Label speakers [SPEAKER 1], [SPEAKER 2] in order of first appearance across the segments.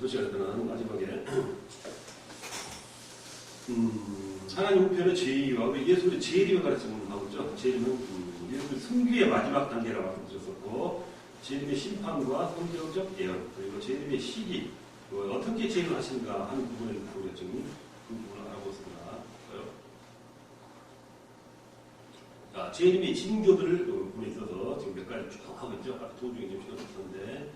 [SPEAKER 1] 시간에는 마지막에 하나님 우편의 제의와 예수의 재림을 가르치는 하고죠. 재림은 예수의 승귀의 마지막 단계라고 말씀드렸었고, 재림의 심판과 성경적 예언, 그리고 재림의 시기, 어떻게 재림을 하시는가 하는 부분에 우리가 지금 그 부분을 알아보겠습니다. 자, 재림의 징조들 부분에 있어서 지금 몇 가지 쭉 하고 있죠. 도중에 좀 시간 없었는데,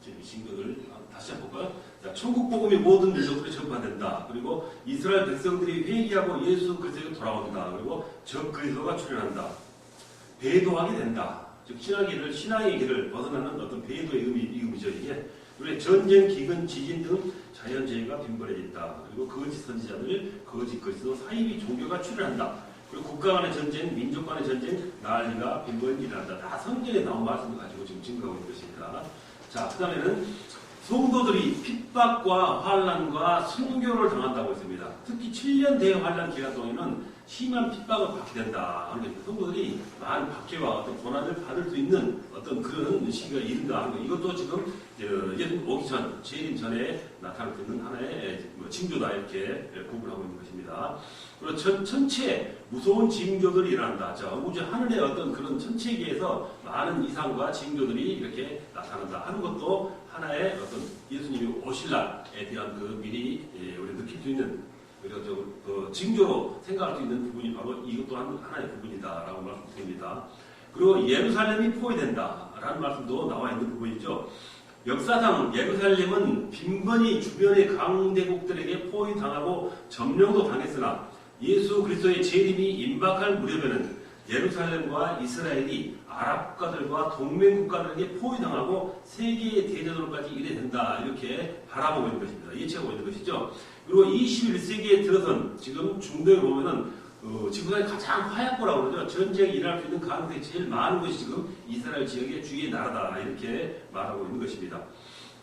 [SPEAKER 1] 재림의 징조들 다시 한번 볼까요? 자, 천국 복음이 모든 민족들이 전파된다. 그리고 이스라엘 백성들이 회개하고 예수 그리스도에 돌아온다. 그리고 적 그리스도가 출현한다. 배도하게 된다. 즉 신앙의 길을 벗어나는 어떤 배도의 의미죠 이게. 그리고 전쟁, 기근, 지진 등 자연재해가 빈번해진다. 그리고 거짓 선지자들, 거짓 그리스도, 사이비 종교가 출현한다. 그리고 국가 간의 전쟁, 민족 간의 전쟁, 난리가 빈번히 일어난다. 다 성경에 나온 말씀을 가지고 지금 증거하고 있는 것입니다. 자, 그 다음에는 성도들이 핍박과 환난과 순교를 당한다고 했습니다. 특히 7년 대환란 기간 동안에는 심한 핍박을 받게 된다 하는 것입니다. 성도들이 많은 박해와 어떤 고난을 받을 수 있는 어떤 그런 시기가 이른다 하는 것. 이것도 지금 예수 오기 전, 재림 전에 나타날 수 있는 하나의 징조다 이렇게 구분하고 있는 것입니다. 그리고 전체 무서운 징조들이 일어난다. 자, 우주 하늘의 어떤 그런 전체계에서 많은 이상과 징조들이 이렇게 나타난다 하는 것도 하나의 어떤 예수님이 오실 날에 대한 그 미리 우리 느낄 수 있는 징조로 생각할 수 있는 부분이 바로 이것 또한 하나의 부분이다라고 말씀드립니다. 그리고 예루살렘이 포위된다라는 말씀도 나와 있는 부분이죠. 역사상 예루살렘은 빈번히 주변의 강대국들에게 포위당하고 점령도 당했으나 예수 그리스도의 재림이 임박할 무렵에는 예루살렘과 이스라엘이 아랍 국가들과 동맹 국가들에게 포위당하고 세계의 대전으로까지 이래 된다 이렇게 바라보고 있는 것입니다. 예측하고 있는 것이죠. 그리고 21세기에 들어선 지금 중동에 보면은 지구상의 가장 화약고라고 그러죠. 전쟁이 일어날 수 있는 가능성이 제일 많은 것이 지금 이스라엘 지역의 주위의 나라다 이렇게 말하고 있는 것입니다.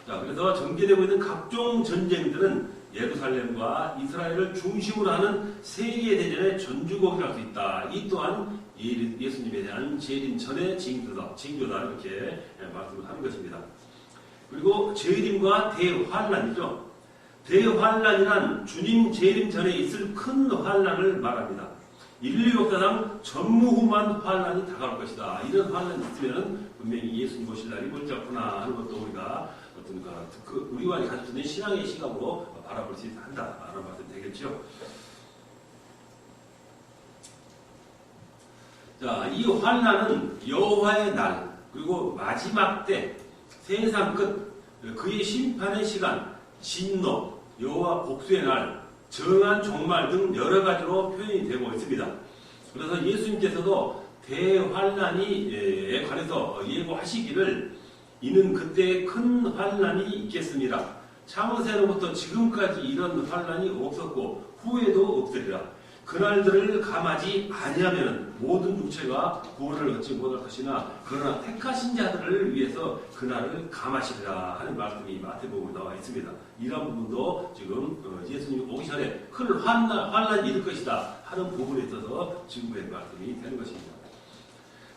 [SPEAKER 1] 자, 그래서 전개되고 있는 각종 전쟁들은 예루살렘과 이스라엘을 중심으로 하는 세계 대전의 전주곡이라 할 수 있다. 이 또한 예수님에 대한 재림 전의 징조다 이렇게 말씀을 하는 것입니다. 그리고 재림과 대환란이죠. 대환란이란 주님 재림 전에 있을 큰 환란을 말합니다. 인류 역사상 전무후무한 환란이 다가올 것이다. 이런 환란이 있으면 분명히 예수님 오실 날이 멀지 않구나 하는 것도 우리가 어떤 우리가 가지고 있는 신앙의 시각으로 바라볼 수 한다라는 말씀이 되겠죠. 자, 이 환란은 여호와의 날 그리고 마지막 때 세상 끝 그의 심판의 시간 진노 여호와 복수의 날 정한 종말 등 여러 가지로 표현이 되고 있습니다. 그래서 예수님께서도 대환란에 관해서 예고하시기를 이는 그때 큰 환란이 있겠습니다. 창세로부터 지금까지 이런 환란이 없었고 후에도 없으리라. 그날들을 감하지 아니하면 모든 육체가 구원을 얻지 못할 것이나 그러나 택하신 자들을 위해서 그날을 감하시리라 하는 말씀이 마태복음에 나와 있습니다. 이런 부분도 지금 예수님이 오기 전에 큰 환란이 있을 것이다 하는 부분에 있어서 증거의 말씀이 되는 것입니다.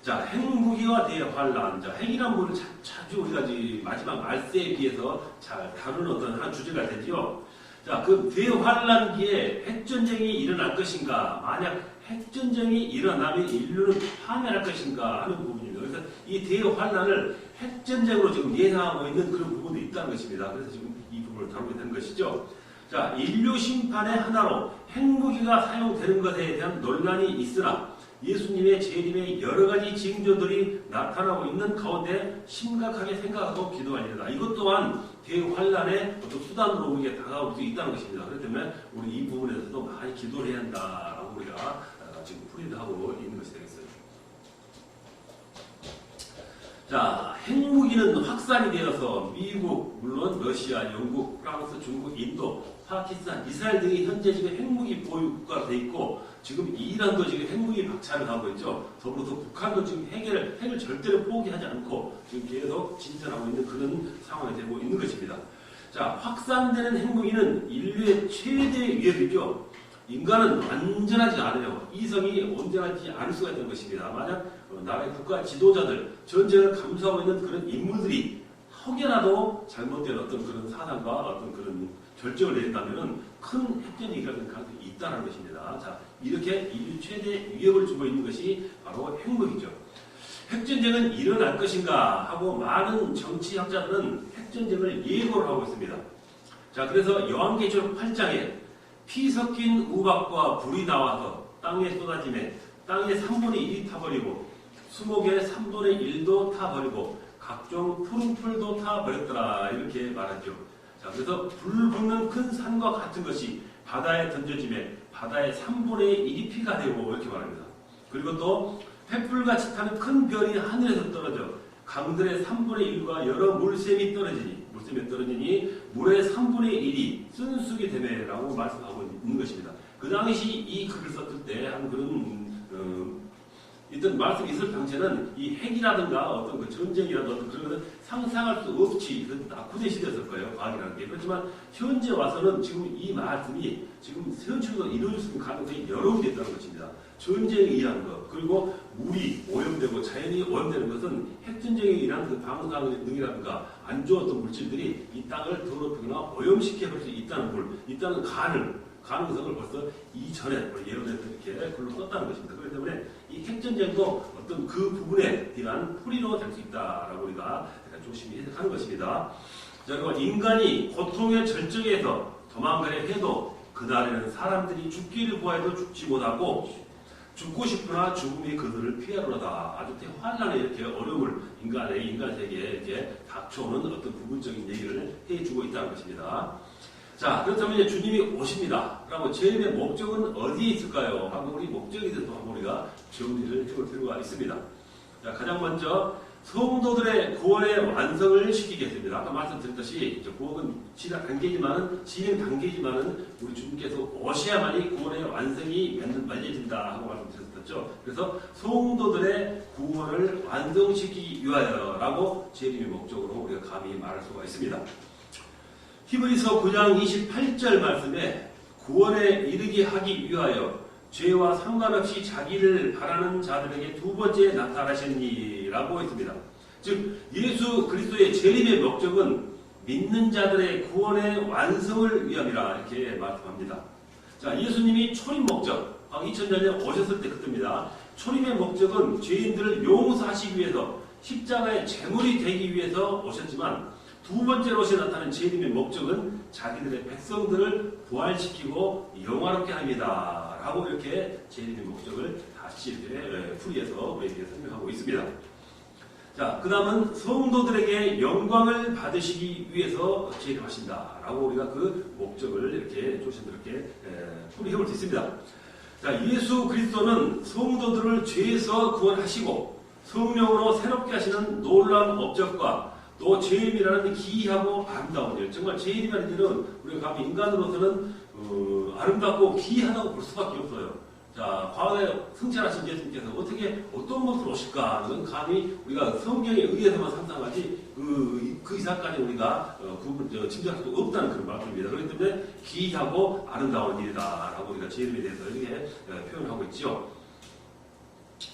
[SPEAKER 1] 자, 핵무기와 대환란. 자, 핵이란 부분을 자주 우리가 마지막 말세에 비해서 잘 다루는 어떤 한 주제가 되지요. 자, 그 대환란기에 핵전쟁이 일어날 것인가, 만약 핵전쟁이 일어나면 인류는 파멸할 것인가 하는 부분입니다. 그래서 이 대환란을 핵전쟁으로 지금 예상하고 있는 그런 부분도 있다는 것입니다. 그래서 지금 이 부분을 다루게 된 것이죠. 자, 인류 심판의 하나로 핵무기가 사용되는 것에 대한 논란이 있으나 예수님의 재림의 여러 가지 징조들이 나타나고 있는 가운데 심각하게 생각하고 기도할 일이다. 이것 또한 대환란의 어떤 수단으로 우리에게 다가올 수 있다는 것입니다. 그렇기 때문에 우리 이 부분에서도 많이 기도를 해야 한다라고 우리가 지금 풀이하고 있는 것이 되겠어요. 자, 핵무기는 확산이 되어서 미국, 물론 러시아, 영국, 프랑스, 중국, 인도, 파키스탄, 이스라엘 등이 현재 지금 핵무기 보유 국가가 돼 있고 지금 이란도 지금 핵무기 박차를 하고 있죠. 더불어서 북한도 지금 핵을 절대로 포기하지 않고 지금 계속 진전하고 있는 그런 상황이 되고 있는 것입니다. 자, 확산되는 핵무기는 인류의 최대 위협이죠. 인간은 완전하지 않아요. 이성이 온전하지 않을 수가 있는 것입니다. 만약 나라의 국가 지도자들, 전쟁을 감수하고 있는 그런 인물들이 혹여라도 잘못된 어떤 그런 사상과 어떤 그런 결정을 내린다면 큰 핵전이 일어날 가능성이 있다는 것입니다. 자, 이렇게 인류 최대 위협을 주고 있는 것이 바로 핵무기죠. 핵전쟁은 일어날 것인가 하고 많은 정치학자들은 핵전쟁을 예고를 하고 있습니다. 자, 그래서 요한계시록 8장에 피 섞인 우박과 불이 나와서 땅에 쏟아지매 땅의 3분의 1이 타버리고 수목의 3분의 1도 타버리고 각종 푸른 풀도 타버렸더라 이렇게 말하죠. 자, 그래서 불 붙는 큰 산과 같은 것이 바다에 던져지매 바다의 3분의 1이 피가 되고 이렇게 말합니다. 그리고 또 횃불같이 타는 큰 별이 하늘에서 떨어져 강들의 3분의 1과 여러 물샘이 떨어지니 물의 3분의 1이 쓴쑥이 되매라고 말씀하고 있는 것입니다. 그 당시 이 글을 썼을 때 한 그런 이런 말씀이 있을 당시에는 이 핵이라든가 어떤 그 전쟁이라든가 어떤 그런 것은 상상할 수 없이 낙후된 시대였을 거예요. 과학이라는 게. 그렇지만 현재 와서는 지금 이 말씀이 지금 현실로 이루어질 수 있는 가능성이 여러 개 있다는 것입니다. 전쟁에 의한 것, 그리고 물이 오염되고 자연이 오염되는 것은 핵전쟁에 의한 그 방사능 등이라든가 안 좋았던 물질들이 이 땅을 더럽히거나 오염시켜 볼 수 있다는 가능성을 벌써 이전에 예언에서 이렇게 글로 썼다는 것입니다. 그렇기 때문에 이 핵전쟁도 어떤 그 부분에 대한 풀이로 될 수 있다라고 우리가 조심히 해석하는 것입니다. 자, 그리고 인간이 고통의 절정에서 도망가려 해도 그날에는 사람들이 죽기를 구하여도 죽지 못하고 죽고 싶으나 죽음이 그들을 피하려다. 아주 환란의 이렇게 어려움을 인간 세계에 이렇게 닥쳐오는 어떤 부분적인 얘기를 해주고 있다는 것입니다. 자, 그렇다면 이제 주님이 오십니다. 그러면 재림의 목적은 어디에 있을까요? 하고 우리 목적에 대해서 한번 우리가 정리를 해볼 필요가 있습니다. 자, 가장 먼저 성도들의 구원의 완성을 시키겠습니다. 아까 말씀드렸듯이 구원은 진행 단계지만은 우리 주님께서 오셔야만이 구원의 완성이 말려진다 하고 말씀드렸었죠. 그래서 성도들의 구원을 완성시키기 위하여라고 재림의 목적으로 우리가 감히 말할 수가 있습니다. 히브리서 9장 28절 말씀에 구원에 이르게 하기 위하여 죄와 상관없이 자기를 바라는 자들에게 두 번째 나타나셨니라고 했습니다. 즉 예수 그리스도의 재림의 목적은 믿는 자들의 구원의 완성을 위함이라 이렇게 말씀합니다. 자, 예수님이 초림 목적 2000년 전에 오셨을 때 그때입니다. 초림의 목적은 죄인들을 용서하시기 위해서 십자가의 제물이 되기 위해서 오셨지만 두 번째로 오셔 나타난 재림의 목적은 자기들의 백성들을 부활시키고 영화롭게 합니다. 라고 이렇게 재림의 목적을 다시 이렇게 풀이해서 우리에게 설명하고 있습니다. 자, 그 다음은 성도들에게 영광을 받으시기 위해서 재림하신다. 라고 우리가 그 목적을 이렇게 조심스럽게 풀이해볼 수 있습니다. 자, 예수 그리스도는 성도들을 죄에서 구원하시고 성령으로 새롭게 하시는 놀라운 업적과 또 재림이라는 기이하고 아름다운 일, 정말 재림이라는 일은 우리가 감히 인간으로서는 아름답고 기이하다고 볼 수밖에 없어요. 자, 과거에 승천하신 예수님께서 어떤 모습으로 오실까 하는 감히 우리가 성경에 의해서만 상상하지 그 이상까지 우리가 짐작할 수 없다는 그런 말씀입니다. 그렇기 때문에 기이하고 아름다운 일이다라고 우리가 재림에 대해서 이렇게 표현하고 있죠.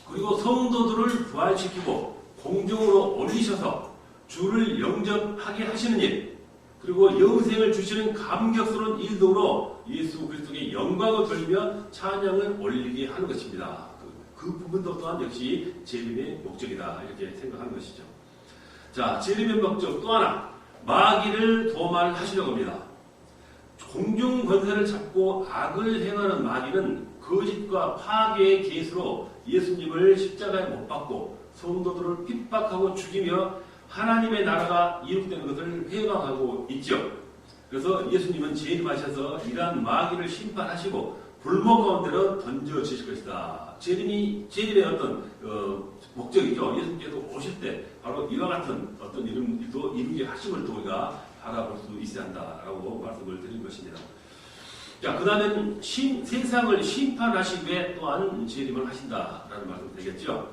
[SPEAKER 1] 그리고 성도들을 부활시키고 공중으로 올리셔서 주를 영접하게 하시는 일, 그리고 영생을 주시는 감격스러운 일도로 예수 그리스도의 영광을 돌리며 찬양을 올리게 하는 것입니다. 그 부분도 또한 역시 재림의 목적이다 이렇게 생각하는 것이죠. 자, 재림의 목적 또 하나, 마귀를 도말하시려고 합니다. 공중 권세를 잡고 악을 행하는 마귀는 거짓과 파괴의 계수로 예수님을 십자가에 못 박고 성도들을 핍박하고 죽이며 하나님의 나라가 이룩되는 것을 회방하고 있죠. 그래서 예수님은 재림하셔서 이러한 마귀를 심판하시고 불목 가운데로 던져주실 것이다. 재림의 어떤 목적이죠. 예수님께서 오실 때 바로 이와 같은 어떤 일도 이루게 하심을 또 우리가 바라볼 수 있어야 한다라고 말씀을 드린 것입니다. 자, 그 다음에 세상을 심판하시기 위해 또한 재림을 하신다라는 말씀 되겠죠.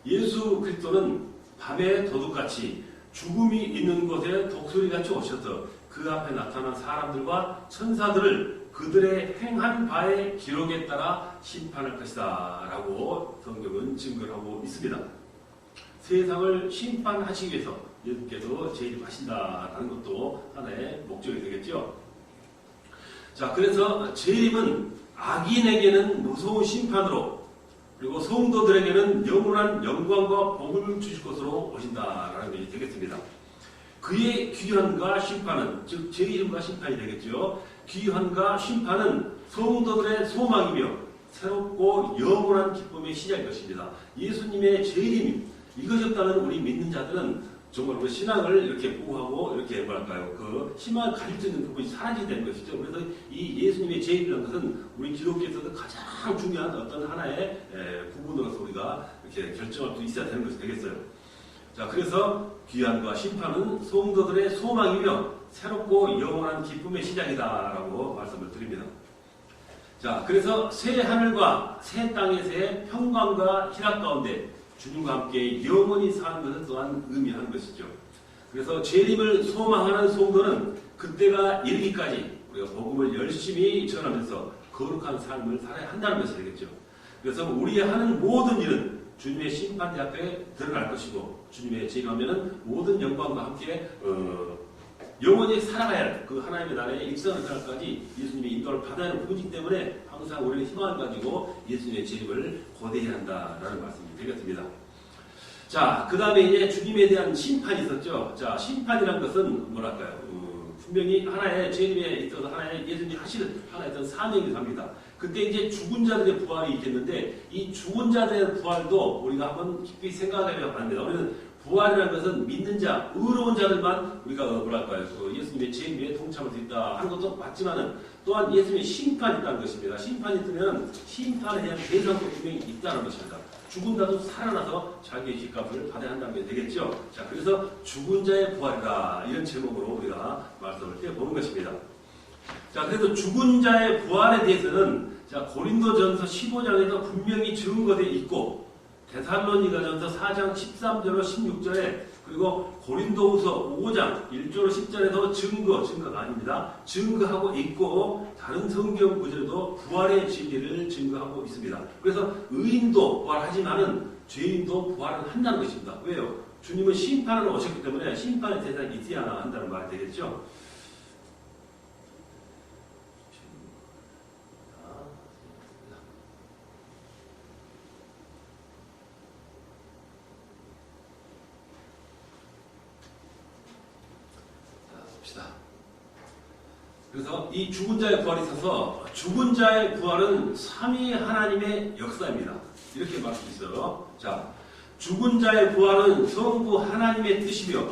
[SPEAKER 1] 예수 그리스도는 밤에 도둑같이 죽음이 있는 곳에 독수리같이 오셔서 그 앞에 나타난 사람들과 천사들을 그들의 행한 바의 기록에 따라 심판할 것이다 라고 성경은 증거를 하고 있습니다. 세상을 심판하시기 위해서 예수께서 재림하신다라는 것도 하나의 목적이 되겠죠. 자, 그래서 재림은 악인에게는 무서운 심판으로, 그리고 성도들에게는 영원한 영광과 복을 주실 것으로 오신다라는 것이 되겠습니다. 그의 귀환과 심판은, 즉 재림과 심판이 되겠죠. 귀환과 심판은 성도들의 소망이며 새롭고 영원한 기쁨의 시작일 것입니다. 예수님의 재림, 이것이 없다면 우리 믿는 자들은 정말 우리 신앙을 이렇게 보호하고 이렇게 뭐랄까요, 그 희망을 가질 수 있는 부분이 사라지게 되는 것이죠. 그래서 이 예수님의 재림이라는 것은 우리 기독교에서도 가장 중요한 어떤 하나의 부분으로서 우리가 이렇게 결정할 수 있어야 되는 것이 되겠어요. 자, 그래서 귀환과 심판은 성도들의 소망이며 새롭고 영원한 기쁨의 시작이다라고 말씀을 드립니다. 자, 그래서 새 하늘과 새 땅에서의 평강과 희락 가운데 주님과 함께 영원히 사는 것을 또한 의미하는 것이죠. 그래서 재림을 소망하는 성도는 그때가 이르기까지 우리가 복음을 열심히 전하면서 거룩한 삶을 살아야 한다는 것이 되겠죠. 그래서 우리의 하는 모든 일은 주님의 심판대 앞에 드러날 것이고, 주님의 재림하면은 모든 영광과 함께 영원히 살아가야 할 그 하나님의 나라의 일생을 살까지 예수님의 인도를 받아야 하는 부분이기 때문에 항상 우리는 희망을 가지고 예수님의 재림을 고대해야 한다라는 말씀이 되겠습니다. 자, 그 다음에 이제 주님에 대한 심판이 있었죠. 자, 심판이란 것은 뭐랄까요? 분명히 하나의 재림에 있어서 하나의 예수님이 하실 하나의 어떤 사명이 합니다. 그때 이제 죽은 자들의 부활이 있겠는데, 이 죽은 자들의 부활도 우리가 한번 깊이 생각해야 합니다. 우리는 부활이라는 것은 믿는 자, 의로운 자들만 우리가 뭐랄까요? 그 예수님의 재림에 동참할 수 있다 하는 것도 맞지만은 또한 예수님의 심판이 있다는 것입니다. 심판이 있으면 심판에 대한 대상도 분명히 있다는 것입니다. 죽은 자도 살아나서 자기의 죗값을 받아야 한다는 게 되겠죠. 자, 그래서 죽은 자의 부활이다, 이런 제목으로 우리가 말씀을 해보는 것입니다. 자, 그래서 죽은 자의 부활에 대해서는 자, 고린도전서 15장에서 분명히 증거되어 있고, 데살로니가전서 4장 13절로 16절에, 그리고 고린도후서 5장 1절로 10절에도 증거가 아닙니다. 증거하고 있고, 다른 성경 구절에도 부활의 진리를 증거하고 있습니다. 그래서 의인도 부활하지만은 죄인도 부활을 한다는 것입니다. 왜요? 주님은 심판을 오셨기 때문에 심판의 대상이 있어야 한다는 말이 되겠죠. 그래서 이 죽은 자의 부활이 있어서 죽은 자의 부활은 삼위 하나님의 역사입니다. 이렇게 말할 수 있어요. 자, 죽은 자의 부활은 성부 하나님의 뜻이며,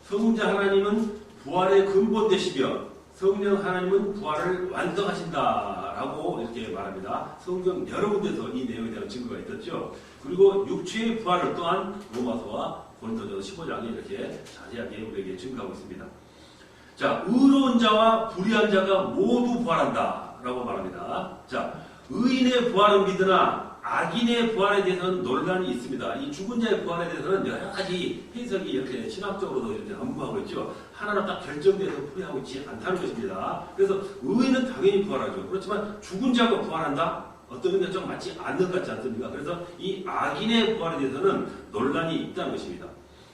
[SPEAKER 1] 성자 하나님은 부활의 근본 되시며, 성령 하나님은 부활을 완성하신다라고 이렇게 말합니다. 성경 여러 군데서 이 내용에 대한 증거가 있었죠. 그리고 육체의 부활을 또한 로마서와 고린도전서 15장에 이렇게 자세하게 우리에게 증거하고 있습니다. 자, 의로운 자와 불의한 자가 모두 부활한다 라고 말합니다. 자, 의인의 부활은 믿으나 악인의 부활에 대해서는 논란이 있습니다. 이 죽은 자의 부활에 대해서는 여러 가지 해석이 이렇게 신학적으로도 이렇게 안무하고 있죠. 하나로 딱 결정돼서 풀이하고 있지 않다는 것입니다. 그래서 의인은 당연히 부활하죠. 그렇지만 죽은 자가 부활한다? 어떤 의미가 좀 맞지 않는 것 같지 않습니까? 그래서 이 악인의 부활에 대해서는 논란이 있다는 것입니다.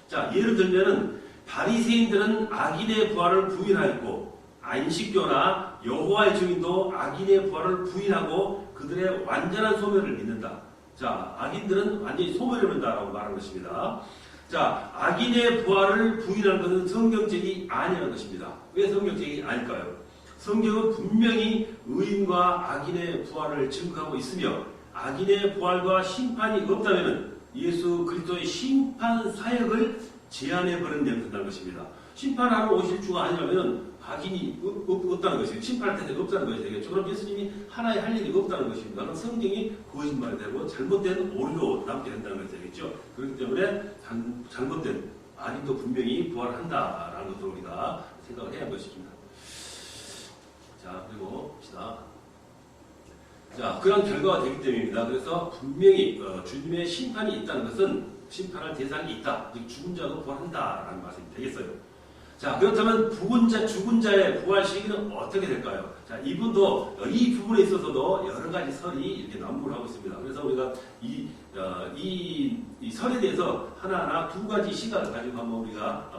[SPEAKER 1] 자, 예를 들면은 바리새인들은 악인의 부활을 부인하였고, 안식교나 여호와의 증인도 악인의 부활을 부인하고 그들의 완전한 소멸을 믿는다. 자, 악인들은 완전히 소멸을 믿는다라고 말하는 것입니다. 자, 악인의 부활을 부인하는 것은 성경적이 아니라는 것입니다. 왜 성경적이 아닐까요? 성경은 분명히 의인과 악인의 부활을 증거하고 있으며, 악인의 부활과 심판이 없다면 예수 그리스도의 심판 사역을 제한해버리는 데는 된다는 것입니다. 심판하러 오실 주가 아니라면 악인이 없다는 것이에요. 심판할 때는 없다는 것이 되겠죠. 그럼 예수님이 하나의 할 일이 없다는 것입니다. 그럼 성경이 거짓말이 되고 잘못된 오류로 남게 된다는 것이 되겠죠. 그렇기 때문에 잘못된 악인도 분명히 부활한다라는 것을 우리가 생각을 해야 할 것입니다. 자, 그리고 봅시다. 자, 그런 결과가 되기 때문입니다. 그래서 분명히 주님의 심판이 있다는 것은 심판할 대상이 있다. 즉 죽은 자도 부활한다라는 말씀이 되겠어요. 자, 그렇다면 죽은 자의 부활 시기는 어떻게 될까요? 자, 이분도 이 부분에 있어서도 여러 가지 설이 이렇게 난무하고 있습니다. 그래서 우리가 이 설에 대해서 하나하나 두 가지 시각을 가지고 한번 우리가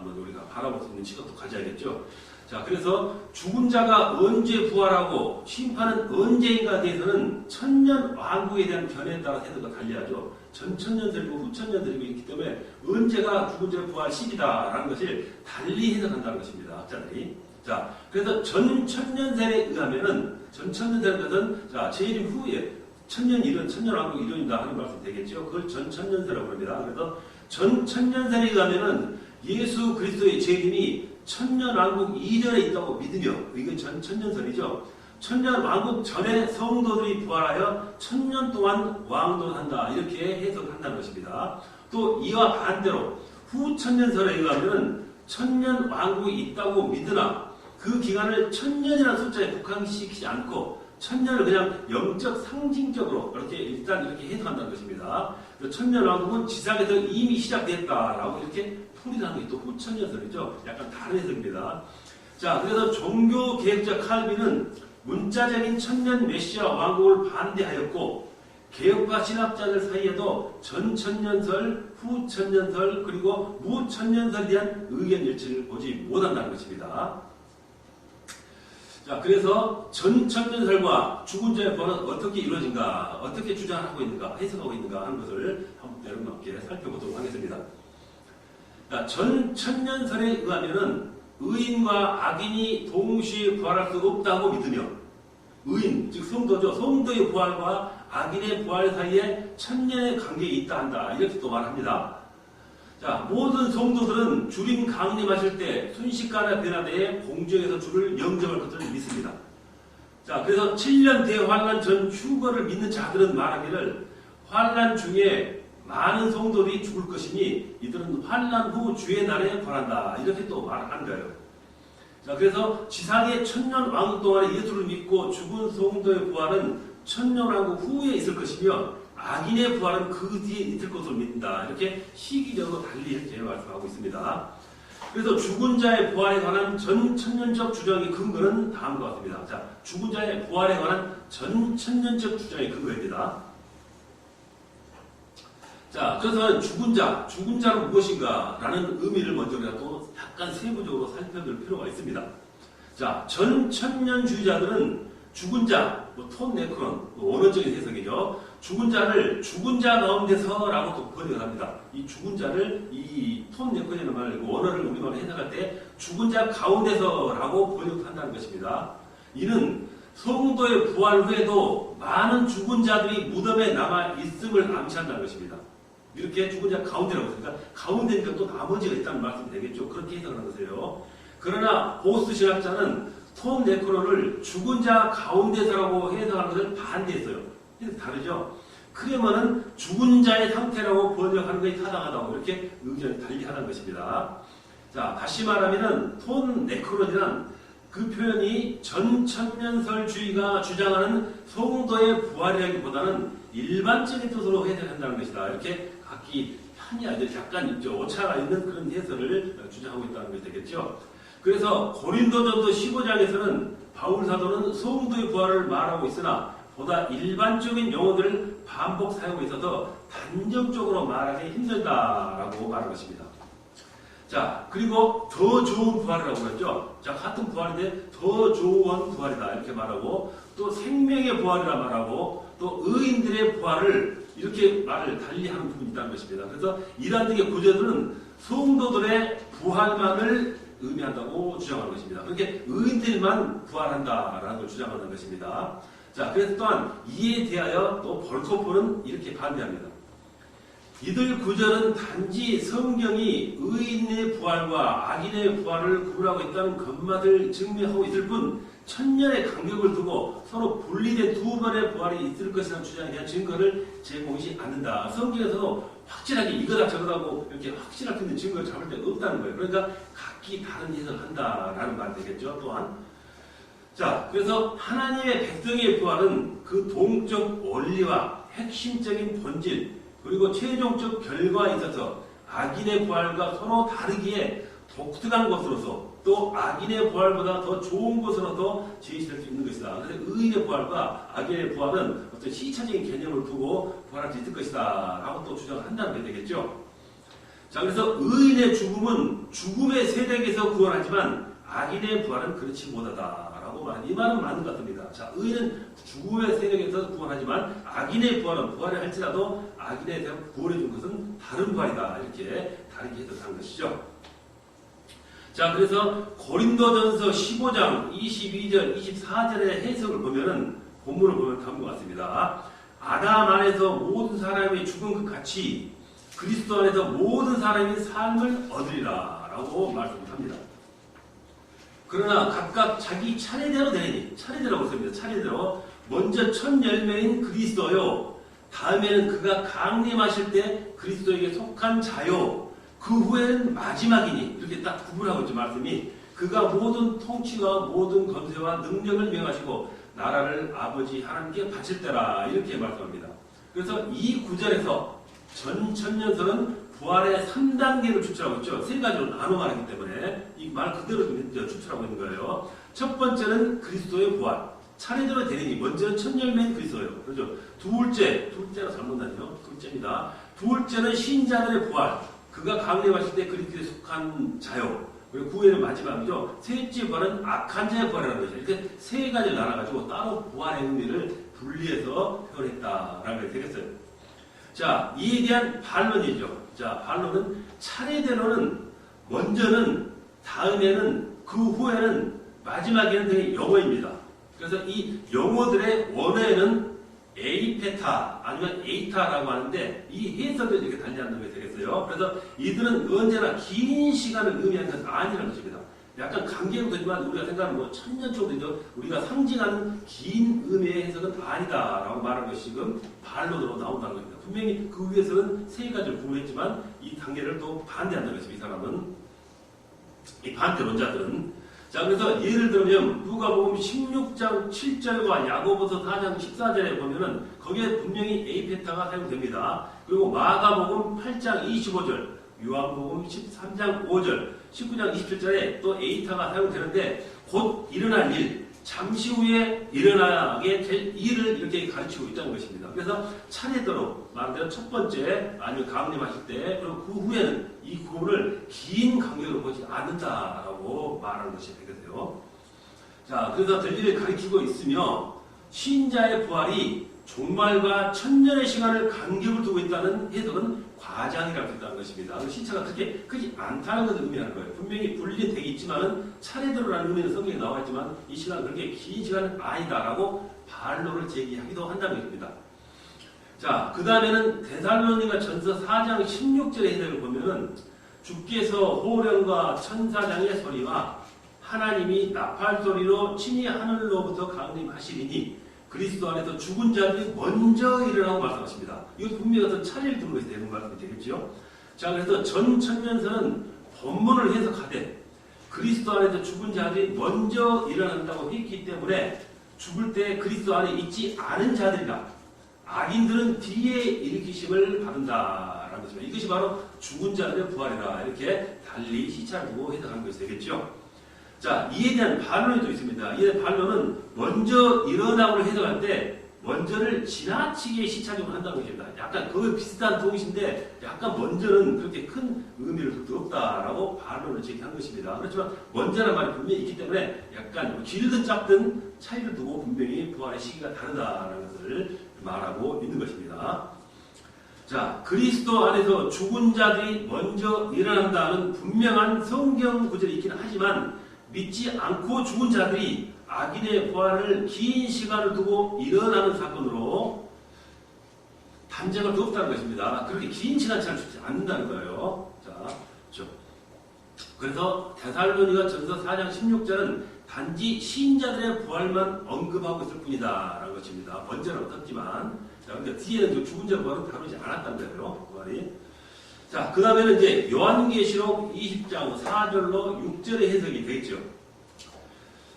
[SPEAKER 1] 바라볼 수 있는 시각도 가져야겠죠. 자, 그래서 죽은 자가 언제 부활하고 심판은 언제인가에 대해서는 천년 왕국에 대한 견해에 따라 해석가 달리하죠. 전천년설이고 후천년설이고 있기 때문에 언제가 죽은 자의 부활 시기다라는 것을 달리 해석한다는 것입니다. 학자들이. 자, 그래서 전천년설에 의하면은 전천년설은 것은 자, 재림 후에 천년일은 천년왕국 이론이다 하는 말씀 되겠죠. 그걸 전천년설이라고 합니다. 그래서 전천년설에 의하면은 예수 그리스도의 재림이 천년왕국 이전에 있다고 믿으며 이게 전천년설이죠. 천년왕국 전에 성도들이 부활하여 천년 동안 왕도한다 이렇게 해석한다는 것입니다. 또 이와 반대로 후천년설에 의하면 천년왕국이 있다고 믿으나 그 기간을 천년이라는 숫자에 국한시키지 않고 천년을 그냥 영적 상징적으로 일단 이렇게 해석한다는 것입니다. 천년왕국은 지상에서 이미 시작됐다라고 이렇게 풀이하는 게 또 후천년설이죠. 약간 다른 해석입니다. 자, 그래서 종교 개혁자 칼빈은 문자적인 천년 메시아 왕국을 반대하였고 개혁파 신학자들 사이에도 전천년설, 후천년설 그리고 무천년설에 대한 의견 일치를 보지 못한다는 것입니다. 자, 그래서 전천년설과 죽은 자의 부활은 어떻게 이루어진가, 어떻게 주장하고 있는가, 해석하고 있는가 하는 것을 한번 여러분께 살펴보도록 하겠습니다. 자, 전천년설에 의하면은 의인과 악인이 동시에 부활할 수 없다고 믿으며 의인, 즉 성도죠. 성도의 부활과 악인의 부활 사이에 천년의 관계가 있다 한다. 이렇게 또 말합니다. 자, 모든 성도들은 주님 강림하실 때 순식간에 변화되어 공중에서 주를 영접할 것을 믿습니다. 자, 그래서 7년 대환란 전 휴거를 믿는 자들은 말하기를 환란 중에 많은 성도들이 죽을 것이니 이들은 환란 후 주의 날에 부활한다. 이렇게 또 말하는 거예요. 자, 그래서 지상의 천년 왕국 동안에 예수를 믿고 죽은 성도의 부활은 천년 왕국 후에 있을 것이며 악인의 부활은 그 뒤에 있을 것으로 믿는다. 이렇게 시기적으로 달리 이렇게 말씀하고 있습니다. 그래서 죽은 자의 부활에 관한 전천년적 주장의 근거는 다음과 같습니다. 자, 죽은 자의 부활에 관한 전천년적 주장의 근거입니다. 자, 그래서 죽은 자는 무엇인가? 라는 의미를 먼저 우리가 또 약간 세부적으로 살펴볼 필요가 있습니다. 자, 전천년주의자들은 죽은 자, 톤 네크론, 원어적인 해석이죠. 죽은 자를 죽은 자 가운데서라고 또 번역을 합니다. 이 죽은 자를 이 톤 네크론이라는 말, 원어를 우리말로 해석할 때 죽은 자 가운데서라고 번역한다는 것입니다. 이는 성도의 부활 후에도 많은 죽은 자들이 무덤에 남아 있음을 암시한다는 것입니다. 이렇게 죽은 자 가운데라고 했으니까 가운데니까 또 나머지가 있다는 말씀이 되겠죠. 그렇게 해석하는 것이에요. 그러나 보스 신학자는 톰 네크로를 죽은 자 가운데서라고 해석하는 것을 반대했어요. 이렇게 다르죠. 그러면은 죽은 자의 상태라고 번역하는 것이 타당하다고 이렇게 의견을 달리하는 것입니다. 자, 다시 말하면은 톰 네크로는 그 표현이 전천년설주의가 주장하는 성도의 부활이라기보다는 일반적인 뜻으로 해석한다는 것이다. 이렇게 각기 편이 약간 오차가 있는 그런 해설을 주장하고 있다는 것이 되겠죠. 그래서 고린도전서 15장에서는 바울 사도는 성도의 부활을 말하고 있으나 보다 일반적인 용어들을 반복 사용하고 있어서 단정적으로 말하기 힘들다라고 말한 것입니다. 자, 그리고 더 좋은 부활이라고 그랬죠. 자, 같은 부활인데 더 좋은 부활이다 이렇게 말하고 또 생명의 부활이라 말하고 또 의인들의 부활을 이렇게 말을 달리하는 부분이 있다는 것입니다. 그래서 이러한 등의 구절들은 성도들의 부활만을 의미한다고 주장하는 것입니다. 그렇게 의인들만 부활한다라는 걸 주장하는 것입니다. 자, 그래서 또한 이에 대하여 또 볼코프는 이렇게 반대합니다. 이들 구절은 단지 성경이 의인의 부활과 악인의 부활을 구분하고 있다는 것만을 증명하고 있을 뿐 천년의 간격을 두고 서로 분리된 두 번의 부활이 있을 것이라는 주장에 대한 증거를 제공하지 않는다. 성경에서도 확실하게 이거다 저거다고 이렇게 확실할 수 있는 증거를 잡을 데 없다는 거예요. 그러니까 각기 다른 해석을 한다라는 말이 되겠죠. 또한 자, 그래서 하나님의 백성의 부활은 그 동적 원리와 핵심적인 본질 그리고 최종적 결과에 있어서 악인의 부활과 서로 다르기에 독특한 것으로서 또 악인의 부활보다 더 좋은 것으로서 제시될 수 있는 것이다. 그래서 의인의 부활과 악인의 부활은 어떤 시차적인 개념을 두고 부활할 수 있을 것이다 라고 또 주장을 한다는 게 되겠죠. 자, 그래서 의인의 죽음은 죽음의 세력에서 구원하지만 악인의 부활은 그렇지 못하다라고 말하는 이 말은 맞는 것 같습니다. 자, 의인은 죽음의 세력에서 구원하지만 악인의 부활은 부활을 할지라도 악인에 대한 구원해 준 것은 다른 부활이다. 이렇게 다르게 해석하는 것이죠. 자, 그래서 고린도전서 15장 22절 24절의 해석을 보면은 본문을 보면 다음과 같습니다. 아담 안에서 모든 사람이 죽은 것 같이 그리스도 안에서 모든 사람이 삶을 얻으리라 라고 말씀합니다. 그러나 각각 자기 차례대로 되니, 차례대로라고 씁니다. 차례대로 먼저 첫 열매인 그리스도요, 다음에는 그가 강림하실 때 그리스도에게 속한 자요, 그 후에는 마지막이니, 이렇게 딱 구분하고 있죠. 말씀이 그가 모든 통치와 모든 권세와 능력을 명하시고 나라를 아버지 하나님께 바칠 때라, 이렇게 말씀합니다. 그래서 이 구절에서 전 천년설은 부활의 3단계를 추출하고 있죠. 세 가지로 나눠 말하기 때문에 이 말 그대로 추출하고 있는 거예요. 첫 번째는 그리스도의 부활. 차례대로 되니 먼저는 첫 열매인 그리스도예요. 그렇죠. 둘째가 잘못났네요. 둘째입니다. 둘째는 신자들의 부활. 그가 강림하실 때 그리스도에 속한 자요. 그리고 그 후에는 마지막이죠. 셋째 부활은 악한 자의 부활이라는 거죠. 이렇게 세 가지를 나눠가지고 따로 부활의 의미를 분리해서 표현했다라는 게 되겠어요. 자, 이에 대한 반론이죠. 자, 반론은 차례대로는 먼저는, 다음에는, 그 후에는, 마지막에는 되게 영어입니다. 그래서 이 영어들의 원어에는 에이페타 아니면 에이타라고 하는데 이 해석을 이렇게 달리한다는 게 되겠어요. 그래서 이들은 언제나 긴 시간을 의미하는 것은 아니라는 것입니다. 약간 간격은 되지만 우리가 생각하는 뭐 1000년 정도 되죠. 우리가 상징하는 긴 의미의 해석은 아니다라고 말하는 것이 지금 반론으로 나온다는 겁니다. 분명히 그 위에서는 세 가지를 구분했지만 이 단계를 또 반대한다는 것입니다. 이 사람은, 이 반대론자들은. 자, 그래서 예를 들면 누가복음 16장 7절과 야고보서 4장 14절에 보면은 거기에 분명히 에이페타가 사용됩니다. 그리고 마가복음 8장 25절, 요한복음 13장 5절, 19장 27절에 또 에이타가 사용되는데 곧 일어날 일, 잠시 후에 일어나게 될 일을 이렇게 가르치고 있다는 것입니다. 그래서 차례대로 말하자면 첫 번째 아니면 강림하실 때, 그리고 그 후에는 이 구분을 긴 간격으로 보지 않는다라고 말하는 것이 되겠어요. 자, 그래서 될 일을 가리키고 있으며 신자의 부활이 종말과 천년의 시간을 간격을 두고 있다는 해석은 과장이라고 수 있다는 것입니다. 신차가 그렇게 크지 않다는 것을 의미하는 거예요. 분명히 분리는 되겠지만은 차례대로라는 의미는 성경에 나와 있지만 이 시간은 그렇게 긴 시간은 아니다라고 반론을 제기하기도 한다는 것입니다. 자, 그 다음에는 데살로니가 전서 4장 16절의 해석을 보면은 주께서 호령과 천사장의 소리와 하나님이 나팔 소리로 친히 하늘로부터 강림하시리니 그리스도 안에서 죽은 자들이 먼저 일어나고 말씀하십니다. 이거 분명히 어떤 차례를 두는 것이 되는 말씀이 되겠죠. 자, 그래서 전 천년서는 본문을 해석하되 그리스도 안에서 죽은 자들이 먼저 일어난다고 했기 때문에 죽을 때 그리스도 안에 있지 않은 자들이라 악인들은 뒤에 일으키심을 받는다라는 것입니다. 이것이 바로 죽은 자들의 부활이라 이렇게 달리 시차를 두고 해석하는 것이 되겠죠. 자, 이에 대한 반론이 또 있습니다. 이에 대한 반론은 먼저 일어나고를 해석할 때 먼저를 지나치게 시차적으로 한다는 것입니다. 약간 그 비슷한 동시인데 약간 먼저는 그렇게 큰 의미를 둘 수 없다라고 반론을 제기한 것입니다. 그렇지만 먼저라는 말이 분명히 있기 때문에 약간 길든 짧든 차이를 두고 분명히 부활의 시기가 다르다라는 것을 말하고 있는 것입니다. 자, 그리스도 안에서 죽은 자들이 먼저 일어난다는 분명한 성경 구절이 있긴 하지만 믿지 않고 죽은 자들이 악인의 부활을 긴 시간을 두고 일어나는 사건으로 단정할 수 없다는 것입니다. 그렇게 긴 시간 차를 주지 않는다는 거예요. 자, 그렇죠. 그래서 데살로니가 전서 4장 16절은 단지 신자들의 부활만 언급하고 있을 뿐이다 라는 것입니다. 먼저는 없었지만, 자, 그러니까 뒤에는 죽은 자 부활은 다루지 않았다는 거예요. 부활이. 자, 그 다음에는 이제 요한계시록 20장 4절로 6절의 해석이 되겠죠.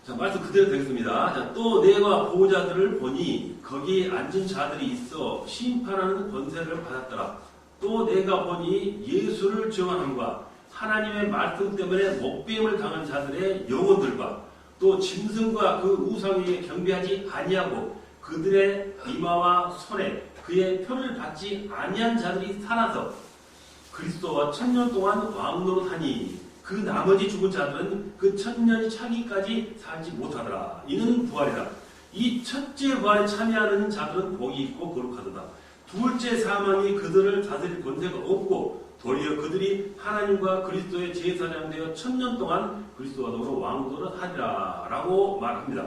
[SPEAKER 1] 자, 말씀 그대로 되겠습니다. 자, 또 내가 보호자들을 보니 거기에 앉은 자들이 있어 심판하는 권세를 받았더라. 또 내가 보니 예수를 증언함과 하나님의 말씀 때문에 목배임을 당한 자들의 영혼들과 또 짐승과 그 우상에게 경배하지 아니하고 그들의 이마와 손에 그의 표를 받지 아니한 자들이 살아서 그리스도와 1000년 동안 왕노릇하니 그 나머지 죽은 자들은 그 1000년이 차기까지 살지 못하더라. 이는 부활이라. 이 첫째 부활에 참여하는 자들은 복이 있고 거룩하도다. 둘째 사망이 그들을 다스릴 권세가 없고 도리어 그들이 하나님과 그리스도의 제사장 되어 1000년 동안 그리스도와 더불어 왕노릇 하리라 라고 말합니다.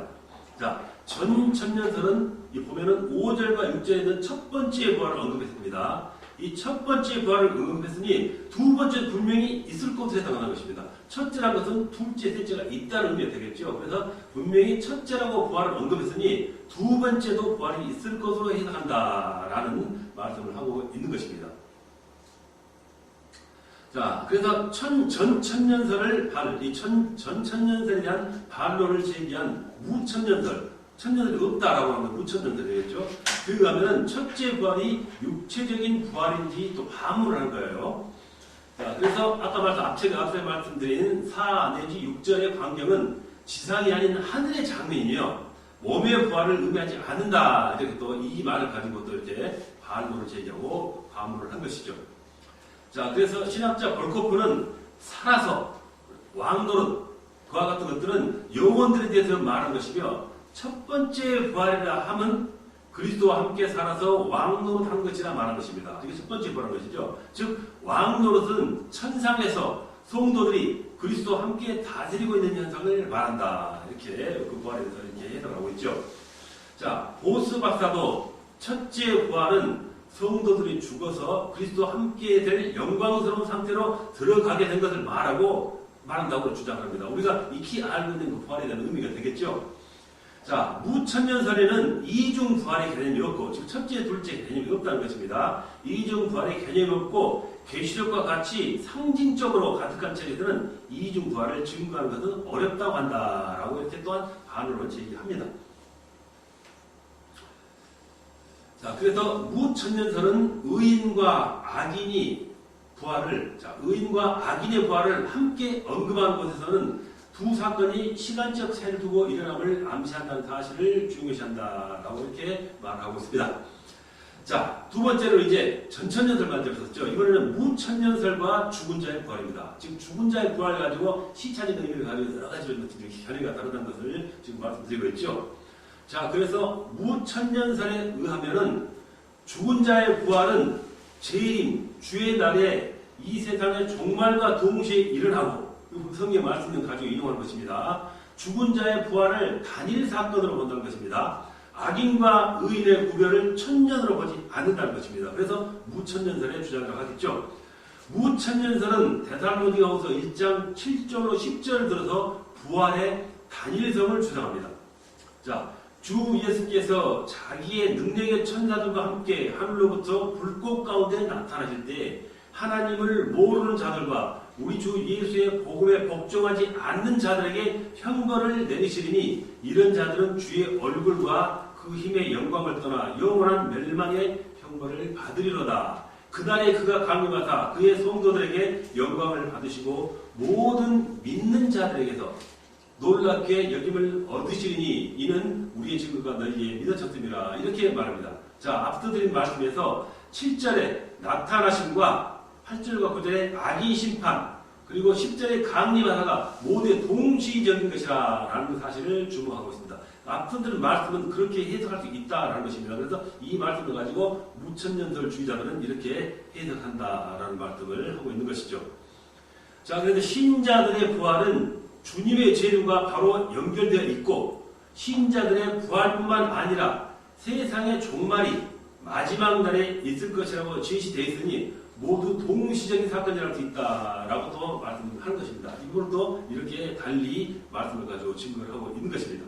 [SPEAKER 1] 자, 전천년설은 보면은 5절과 6절에 있는 첫 번째 부활을 언급했습니다. 이 첫 번째 부활을 언급했으니 두 번째 분명히 있을 것으로 해당하는 것입니다. 첫째란 것은 둘째, 셋째가 있다는 의미가 되겠죠. 그래서 분명히 첫째라고 부활을 언급했으니 두 번째도 부활이 있을 것으로 해당한다라는 말씀을 하고 있는 것입니다. 자, 그래서 전천년설을 전천년설에 대한 반론을 제기한 무천년설, 천년설이 없다라고 하면 무천년설이겠죠. 그에 가면은 첫째 부활이 육체적인 부활인지 또 반문을 한 거예요. 자, 그래서 앞서 말씀드린 4 내지 6절의 광경은 지상이 아닌 하늘의 장면이며 몸의 부활을 의미하지 않는다. 이렇게 또 이 말을 가지고 또 이렇게 반론을 제기하고 반문을 한 것이죠. 자, 그래서 신학자 벌코프는 살아서 왕노릇 그와 같은 것들은 영혼들에 대해서 말한 것이며 첫 번째 부활이라 함은 그리스도와 함께 살아서 왕노릇한 것이라 말한 것입니다. 이게 첫 번째 부활한 것이죠. 즉 왕노릇은 천상에서 성도들이 그리스도와 함께 다스리고 있는 현상을 말한다. 이렇게 그 부활에 대해서 이렇게 해석하고 있죠. 자, 보스 박사도 첫째 부활은 성도들이 죽어서 그리스도와 함께 될 영광스러운 상태로 들어가게 된 것을 말한다고 주장합니다. 우리가 익히 알고 있는 그 부활에 대한 의미가 되겠죠. 자, 무천년설에는 이중 부활의 개념이 없고, 즉 첫째, 둘째 개념이 없다는 것입니다. 이중 부활의 개념이 없고 계시록과 같이 상징적으로 가득한 책에서는 이중 부활을 증거하는 것은 어렵다고 한다라고 이렇게 또한 반론을 제기합니다. 자, 그래서 무천년설은 의인과 악인의 부활을 함께 언급하는 곳에서는 두 사건이 시간적 차이를 두고 일어남을 암시한다는 사실을 중요시한다라고 이렇게 말하고 있습니다. 자, 두 번째로 이제 전천년설만 들었었죠. 이번에는 무천년설과 죽은 자의 부활입니다. 지금 죽은 자의 부활을 가지고 시차적 의미를 가지고 여러 가지 견해가 다르다는 것을 지금 말씀드리고 있죠. 자, 그래서 무천년설에 의하면은 죽은 자의 부활은 재림, 주의 날에 이 세상의 종말과 동시에 일어나고 성경의 말씀을 가지고 인용하는 것입니다. 죽은 자의 부활을 단일 사건으로 본다는 것입니다. 악인과 의인의 구별을 천년으로 보지 않는다는 것입니다. 그래서 무천년설의 주장을 하겠죠. 무천년설은 데살로니가후서 1장 7절로 10절을 들어서 부활의 단일성을 주장합니다. 자, 주 예수께서 자기의 능력의 천사들과 함께 하늘로부터 불꽃 가운데 나타나실 때 하나님을 모르는 자들과 우리 주 예수의 복음에 복종하지 않는 자들에게 형벌을 내리시리니 이런 자들은 주의 얼굴과 그 힘의 영광을 떠나 영원한 멸망의 형벌을 받으리로다. 그날에 그가 강림하사 그의 성도들에게 영광을 받으시고 모든 믿는 자들에게서 놀랍게 여김을 얻으시리니 이는 우리의 증거가 너희에게 믿어졌음이라. 이렇게 말합니다. 자, 앞서 드린 말씀에서 7절에 나타나심과 8절과 9절에 악인 심판, 그리고 10절에 강림하다가 모두 동시적인 것이라 라는 사실을 주목하고 있습니다. 앞서 드린 말씀은 그렇게 해석할 수 있다라는 것입니다. 그래서 이 말씀을 가지고 무천년설 주의자들은 이렇게 해석한다라는 말씀을 하고 있는 것이죠. 자, 그런데 신자들의 부활은 주님의 재림과 바로 연결되어 있고 신자들의 부활뿐만 아니라 세상의 종말이 마지막 날에 있을 것이라고 제시되어 있으니 모두 동시적인 사건이랄 수 있다라고 또 말씀하는 것입니다. 이걸로 이렇게 달리 말씀을 가지고 증거를 하고 있는 것입니다.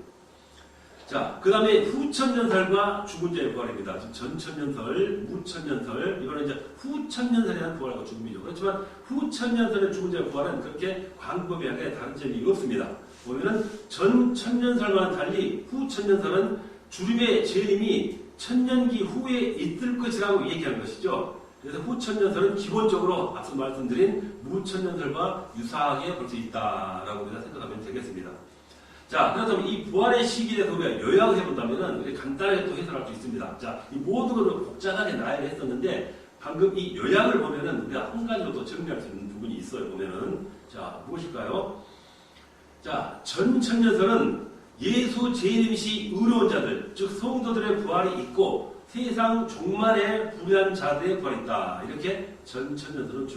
[SPEAKER 1] 자, 그 다음에 후천년설과 죽은 자의 부활입니다. 지금 전천년설, 무천년설, 이거는 이제 후천년설에 대한 부활과 죽음이죠. 그렇지만 후천년설의 죽은 자의 부활은 그렇게 광범위하게 다른 점이 없습니다. 보면은 전천년설과는 달리 후천년설은 주님의 재림이 천년기 후에 있을 것이라고 얘기하는 것이죠. 그래서 후천년설은 기본적으로 앞서 말씀드린 무천년설과 유사하게 볼 수 있다라고 우리가 생각하면 되겠습니다. 자, 그렇다면 이 부활의 시기에 대해서 우리가 요약을 해본다면은 우리 간단하게 또 해설할 수 있습니다. 자, 이 모든 것을 복잡하게 나열을 했었는데 방금 이 요약을 보면은 우리가 한 가지로 또 정리할 수 있는 부분이 있어요. 보면은 자, 무엇일까요? 자, 전천년설은 예수 재림 시 의로운 자들, 즉 성도들의 부활이 있고 세상 종말에 불의한 자들의 부활이 있다. 이렇게 전천년설은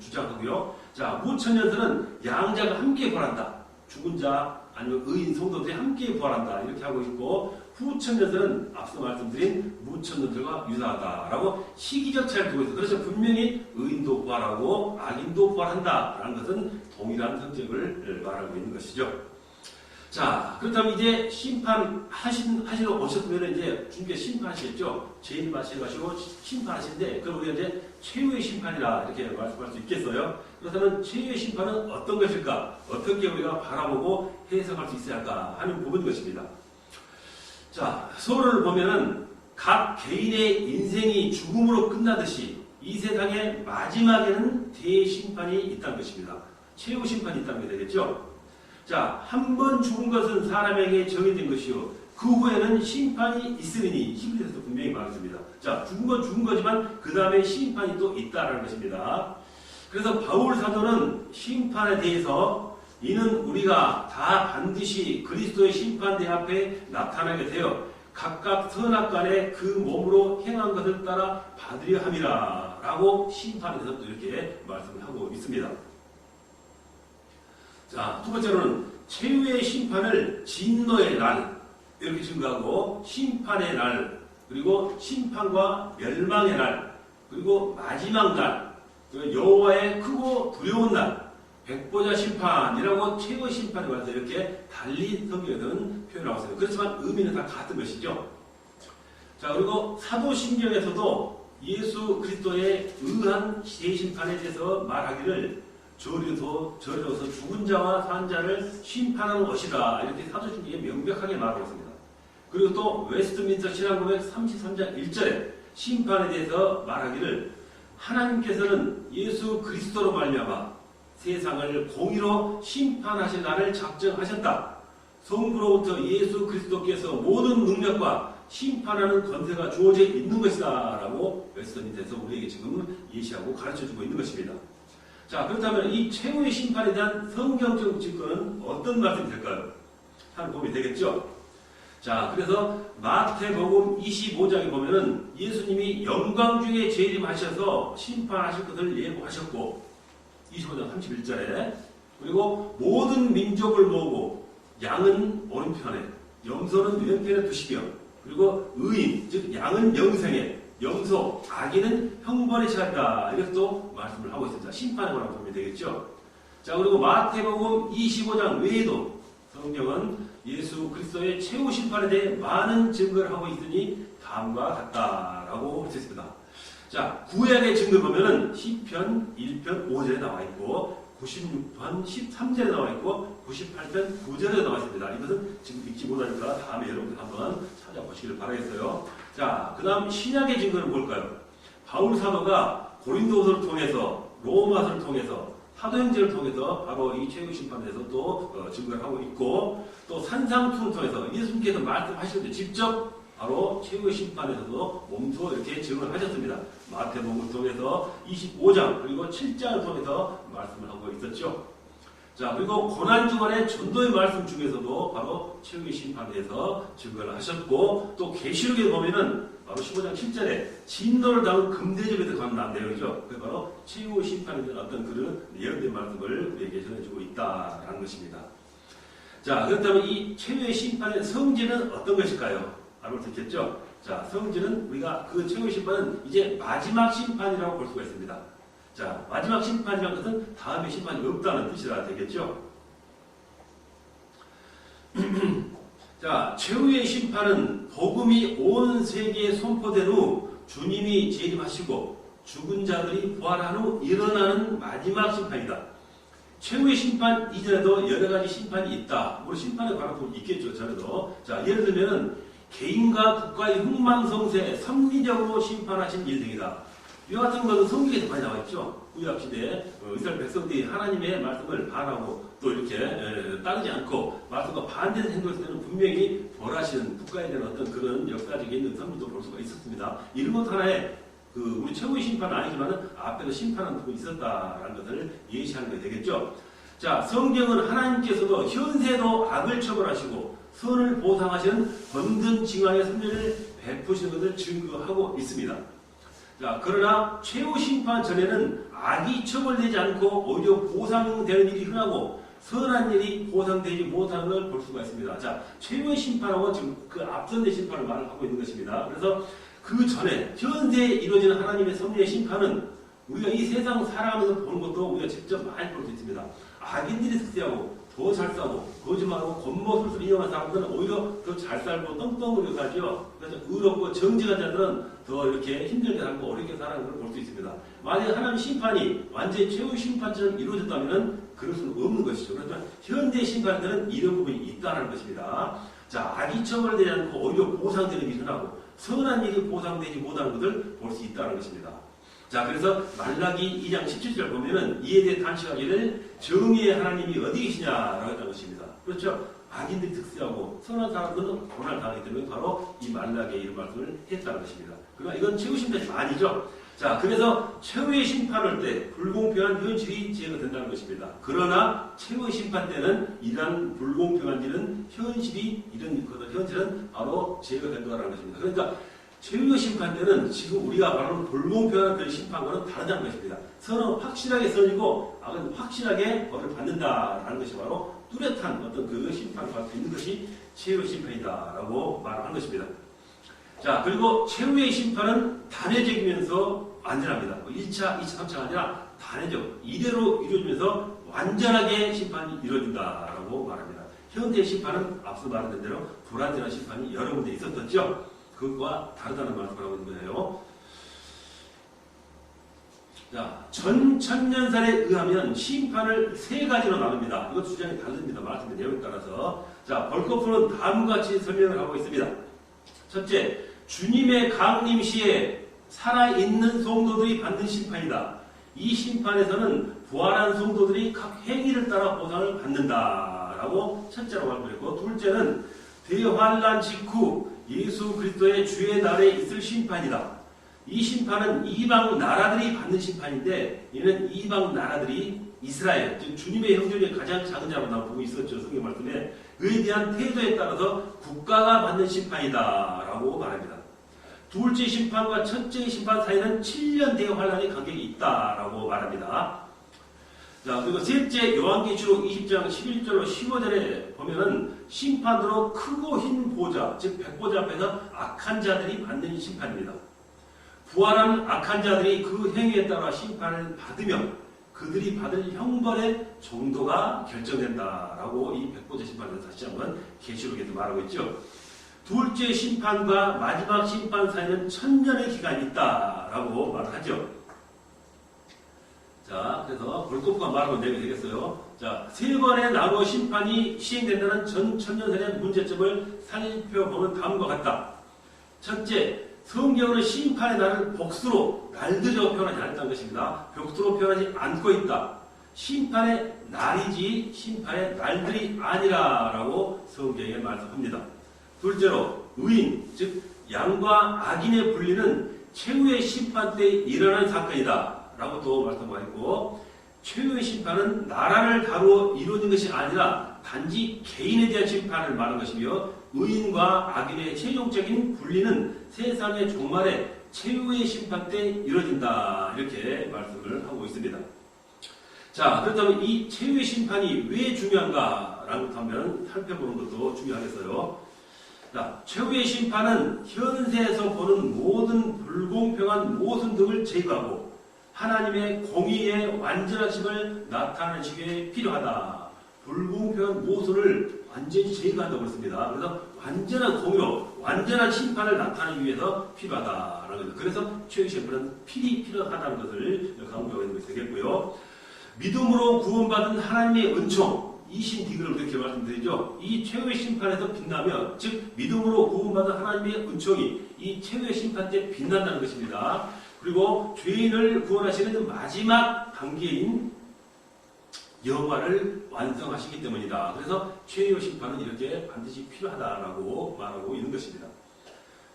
[SPEAKER 1] 주장하고요. 자, 무천년설은 양자가 함께 부활한다. 죽은 자 아니면 의인 성도들이 함께 부활한다. 이렇게 하고 있고 후천년설은 앞서 말씀드린 무천년설과 유사하다라고 시기적 차이를 두고 있어요. 그래서 분명히 의인도 부활하고 악인도 부활한다라는 것은 동일한 성격을 말하고 있는 것이죠. 자, 그렇다면 이제 심판하시러 오셨으면 이제 주님께 심판하시겠죠? 제일 마시고 심판하시는데, 그럼 우리가 이제 최후의 심판이라 이렇게 말씀할 수 있겠어요? 그렇다면 최후의 심판은 어떤 것일까? 어떻게 우리가 바라보고 해석할 수 있어야 할까 하는 부분인 것입니다. 자, 서로를 보면은 각 개인의 인생이 죽음으로 끝나듯이 이 세상의 마지막에는 대심판이 있다는 것입니다. 최후 심판이 있다는 게 되겠죠? 자, 한 번 죽은 것은 사람에게 정해진 것이요. 그 후에는 심판이 있으리니 히브리서에서 분명히 말했습니다. 자, 죽은 건 죽은 거지만 그 다음에 심판이 또 있다라는 것입니다. 그래서 바울 사도는 심판에 대해서 이는 우리가 다 반드시 그리스도의 심판대 앞에 나타나게 되어 각각 선악간에 그 몸으로 행한 것을 따라 받으려 함이라 라고 심판에 대해서 또 이렇게 말씀을 하고 있습니다. 자, 두 번째로는 최후의 심판을 진노의 날 이렇게 증거하고 심판의 날, 그리고 심판과 멸망의 날, 그리고 마지막 날, 여호와의 크고 두려운 날, 백보자 심판이라고 최후 심판에 관해서 이렇게 달리 성경에서는 표현하고 있어요. 그렇지만 의미는 다 같은 것이죠. 자, 그리고 사도신경에서도 예수 그리스도의 의한 대심판에 대해서 말하기를 저려서 죽은 자와 산 자를 심판하는 것이다. 이렇게 사도신경에 명백하게 말하고 있습니다. 그리고 또 웨스트민스터 신앙고백 33장 1절에 심판에 대해서 말하기를 하나님께서는 예수 그리스도로 말미암아 세상을 공의로 심판하실 날을 작정하셨다. 성부로부터 예수 그리스도께서 모든 능력과 심판하는 권세가 주어져 있는 것이다. 라고 웨스트민스터에서 우리에게 지금 예시하고 가르쳐주고 있는 것입니다. 자, 그렇다면 이 최후의 심판에 대한 성경적 증거는 어떤 말씀이 될까요? 한 보면 되겠죠? 자, 그래서 마태복음 25장에 보면은 예수님이 영광 중에 재림하셔서 심판하실 것을 예고하셨고 25장 31절에 그리고 모든 민족을 모으고 양은 오른편에 염소는 왼편에 두시며 그리고 의인, 즉 양은 영생에 염소, 악인은 형벌에 처한다. 이렇게 또 말씀을 하고 있습니다. 심판에 관한 부분이 되겠죠. 자, 그리고 마태복음 25장 외에도 성경은 예수 그리스도의 최후 심판에 대해 많은 증거를 하고 있으니 다음과 같다라고 할 수 있습니다. 자, 구약의 증거 보면은 시편 1편 5절에 나와 있고 96편 13절에 나와 있고 98편 9절에 나와 있습니다. 이것은 지금 읽지 못하니까 다음에 여러분들 한번 찾아보시기를 바라겠어요. 자, 그 다음 신약의 증거는 뭘까요? 바울 사도가 고린도서를 통해서 로마서를 통해서 사도행전을 통해서 바로 이 최후 심판에 대해서 또 증거를 하고 있고 또 산상수훈을 통해서 예수님께서 말씀하시는데 직접 바로 최후의 심판에서도 몸소 이렇게 증언을 하셨습니다. 마태복음을 통해서 25장 그리고 7장을 통해서 말씀을 하고 있었죠. 자, 그리고 고난주간의 전도의 말씀 중에서도 바로 최후의 심판에 대해서 증거를 하셨고 또 계시록에 보면은 바로 15장 7절에 진노를 당한 금대접에서 관한 내용이죠. 그게 바로 최후의 심판에 대한 어떤 그런 예언된 말씀을 우리에게 전해주고 있다라는 것입니다. 자, 그렇다면 이 최후의 심판의 성질은 어떤 것일까요? 알고 있겠죠? 자, 성질은 우리가 그 최후의 심판은 이제 마지막 심판이라고 볼 수가 있습니다. 자, 마지막 심판이라는 것은 다음에 심판이 없다는 뜻이라 되겠죠? 자, 최후의 심판은 복음이 온 세계에 선포된 후 주님이 재림하시고 죽은 자들이 부활한 후 일어나는 마지막 심판이다. 최후의 심판 이전에도 여러 가지 심판이 있다. 물론 심판에 관한 부분이 있겠죠, 전에도. 자, 예를 들면은 개인과 국가의 흥망성쇠 섭리적으로 심판하신 일 등이다. 이와 같은 것은 성경에도 많이 나와 있죠. 구약 시대에 이스라엘 백성들이 하나님의 말씀을 반하고 또 이렇게 따르지 않고 말씀과 반대된 행동을 때는 분명히 벌하시는 국가에 대한 어떤 그런 역사적인 선물도 볼 수가 있었습니다. 이런 것 하나에 우리 최후의 심판은 아니지만 앞에도 심판하는 부분이 있었다라는 것을 예시하는 게 되겠죠. 자, 성경은 하나님께서도 현세도 악을 처벌하시고 선을 보상하시는 번든 징악의 선례를 베푸시는 것을 증거하고 있습니다. 자, 그러나 최후 심판 전에는 악이 처벌되지 않고 오히려 보상되는 일이 흔하고 선한 일이 보상되지 못하는 걸 볼 수가 있습니다. 자, 최후의 심판하고 지금 그 앞선의 심판을 말을 하고 있는 것입니다. 그래서 그 전에 현재에 이루어지는 하나님의 섭리의 심판은 우리가 이 세상 살아가면서 보는 것도 우리가 직접 많이 볼 수 있습니다. 악인들이 득세하고 더 잘 싸고 거짓말하고 겉모술을 이용한 사람들은 오히려 더 잘 살고 떵떵거리고 살죠. 그래서 의롭고 정직한 자들은 더 이렇게 힘들게 살고 어렵게 사는 걸 볼 수 있습니다. 만약에 하나님 심판이 완전히 최후 심판처럼 이루어졌다면 그럴 수는 없는 것이죠. 그렇지만 현대 심판들은 이런 부분이 있다는 것입니다. 자, 악이 처벌되지 않고 오히려 보상되는 일이 흔하고 선한 일이 보상되지 못하는 것을 볼 수 있다는 것입니다. 자, 그래서 말라기 2장 17절 보면은 이에 대해 단식하기를 정의의 하나님이 어디 계시냐라고 했다는 것입니다. 그렇죠? 악인들이 득세하고 선한 사람들은 고난을 당하기 때문에 바로 이 말라기에 이런 말씀을 했다는 것입니다. 그러나 이건 최후 심판이 아니죠. 자, 그래서 최후의 심판할 때 불공평한 현실이 제거가 된다는 것입니다. 그러나 최후의 심판 때는 이러한 불공평한 일은 현실은 바로 제거된다는 것입니다. 그러니까 최후의 심판 때는 지금 우리가 말하는 불공평한 그런 심판과는 다르다는 것입니다. 선은 확실하게 선이고 악은 확실하게 벌을 받는다라는 것이 바로 뚜렷한 어떤 그 심판과 있는 것이 최후의 심판이다라고 말하는 것입니다. 자, 그리고 최후의 심판은 단회적이면서 완전합니다. 1차, 2차, 3차가 아니라 단회적, 이대로 이루어지면서 완전하게 심판이 이루어진다라고 말합니다. 현대의 심판은 앞서 말한 대로 불완전한 심판이 여러 군데 있었었죠. 그것과 다르다는 말씀을 하고 있는 거예요. 자, 천년설에 의하면 심판을 세 가지로 나눕니다. 이것 주장이 다릅니다. 말씀의 내용에 따라서. 자, 벌거프는 다음과 같이 설명을 하고 있습니다. 첫째, 주님의 강림 시에 살아있는 성도들이 받는 심판이다. 이 심판에서는 부활한 성도들이 각 행위를 따라 보상을 받는다라고 첫째로 말을 했고, 둘째는 대환란 직후 예수 그리스도의 주의 날에 있을 심판이다. 이 심판은 이방 나라들이 받는 심판인데, 이는 이방 나라들이 이스라엘, 즉 주님의 형제 중에 가장 작은 자로 나온 부분이 있었죠. 성경 말씀에. 그에 대한 태도에 따라서 국가가 받는 심판이다라고 말합니다. 둘째 심판과 첫째 심판 사이는 7년 대환란의 간격이 있다라고 말합니다. 자, 그리고 셋째 요한계시록 20장 11절로 15절에 보면은 심판으로 크고 흰 보좌, 즉 백보좌 앞에서 악한 자들이 받는 심판입니다. 부활한 악한 자들이 그 행위에 따라 심판을 받으며 그들이 받을 형벌의 정도가 결정된다라고 이 백보좌 심판을 다시 한번 계시록에서 말하고 있죠. 둘째 심판과 마지막 심판 사이는 1000년의 기간이 있다라고 말하죠. 자, 그래서 벌거프가 말하면 되겠어요. 자, 세 번의 나로 심판이 시행된다는 전 천년설의 문제점을 살펴보면 다음과 같다. 첫째, 성경은 심판의 날을 복수로 날들여 표현하지 않았다는 것입니다. 복수로 표현하지 않고 있다. 심판의 날이지 심판의 날들이 아니라라고 성경에 말씀합니다. 둘째로 의인, 즉 양과 악인의 분리는 최후의 심판 때 일어난 사건이다 라고 또 말씀하셨고, 최후의 심판은 나라를 다루어 이루어진 것이 아니라 단지 개인에 대한 심판을 말하는 것이며, 의인과 악인의 최종적인 분리는 세상의 종말에 최후의 심판 때 이루어진다, 이렇게 말씀을 하고 있습니다. 자, 그렇다면 이 최후의 심판이 왜 중요한가라고 하면 살펴보는 것도 중요하겠어요. 자, 최후의 심판은 현세에서 보는 모든 불공평한 모순 등을 제거하고 하나님의 공의의 완전하심을 나타내시기 위해 필요하다. 불공평한 모순을 완전히 제거한다고 했습니다. 그래서 완전한 공의로 완전한 심판을 나타내기 위해서 필요하다라는 거죠. 그래서 최후의 심판은 필요하다는 것을 강조하고 있는 것이 되겠고요. 믿음으로 구원받은 하나님의 은총, 이신디그를 이렇게 말씀드리죠. 이 최후의 심판에서 빛나며, 즉 믿음으로 구원받은 하나님의 은총이 이 최후의 심판 때 빛난다는 것입니다. 그리고 죄인을 구원하시는 마지막 단계인 영화를 완성하시기 때문이다. 그래서 최후의 심판은 이렇게 반드시 필요하다라고 말하고 있는 것입니다.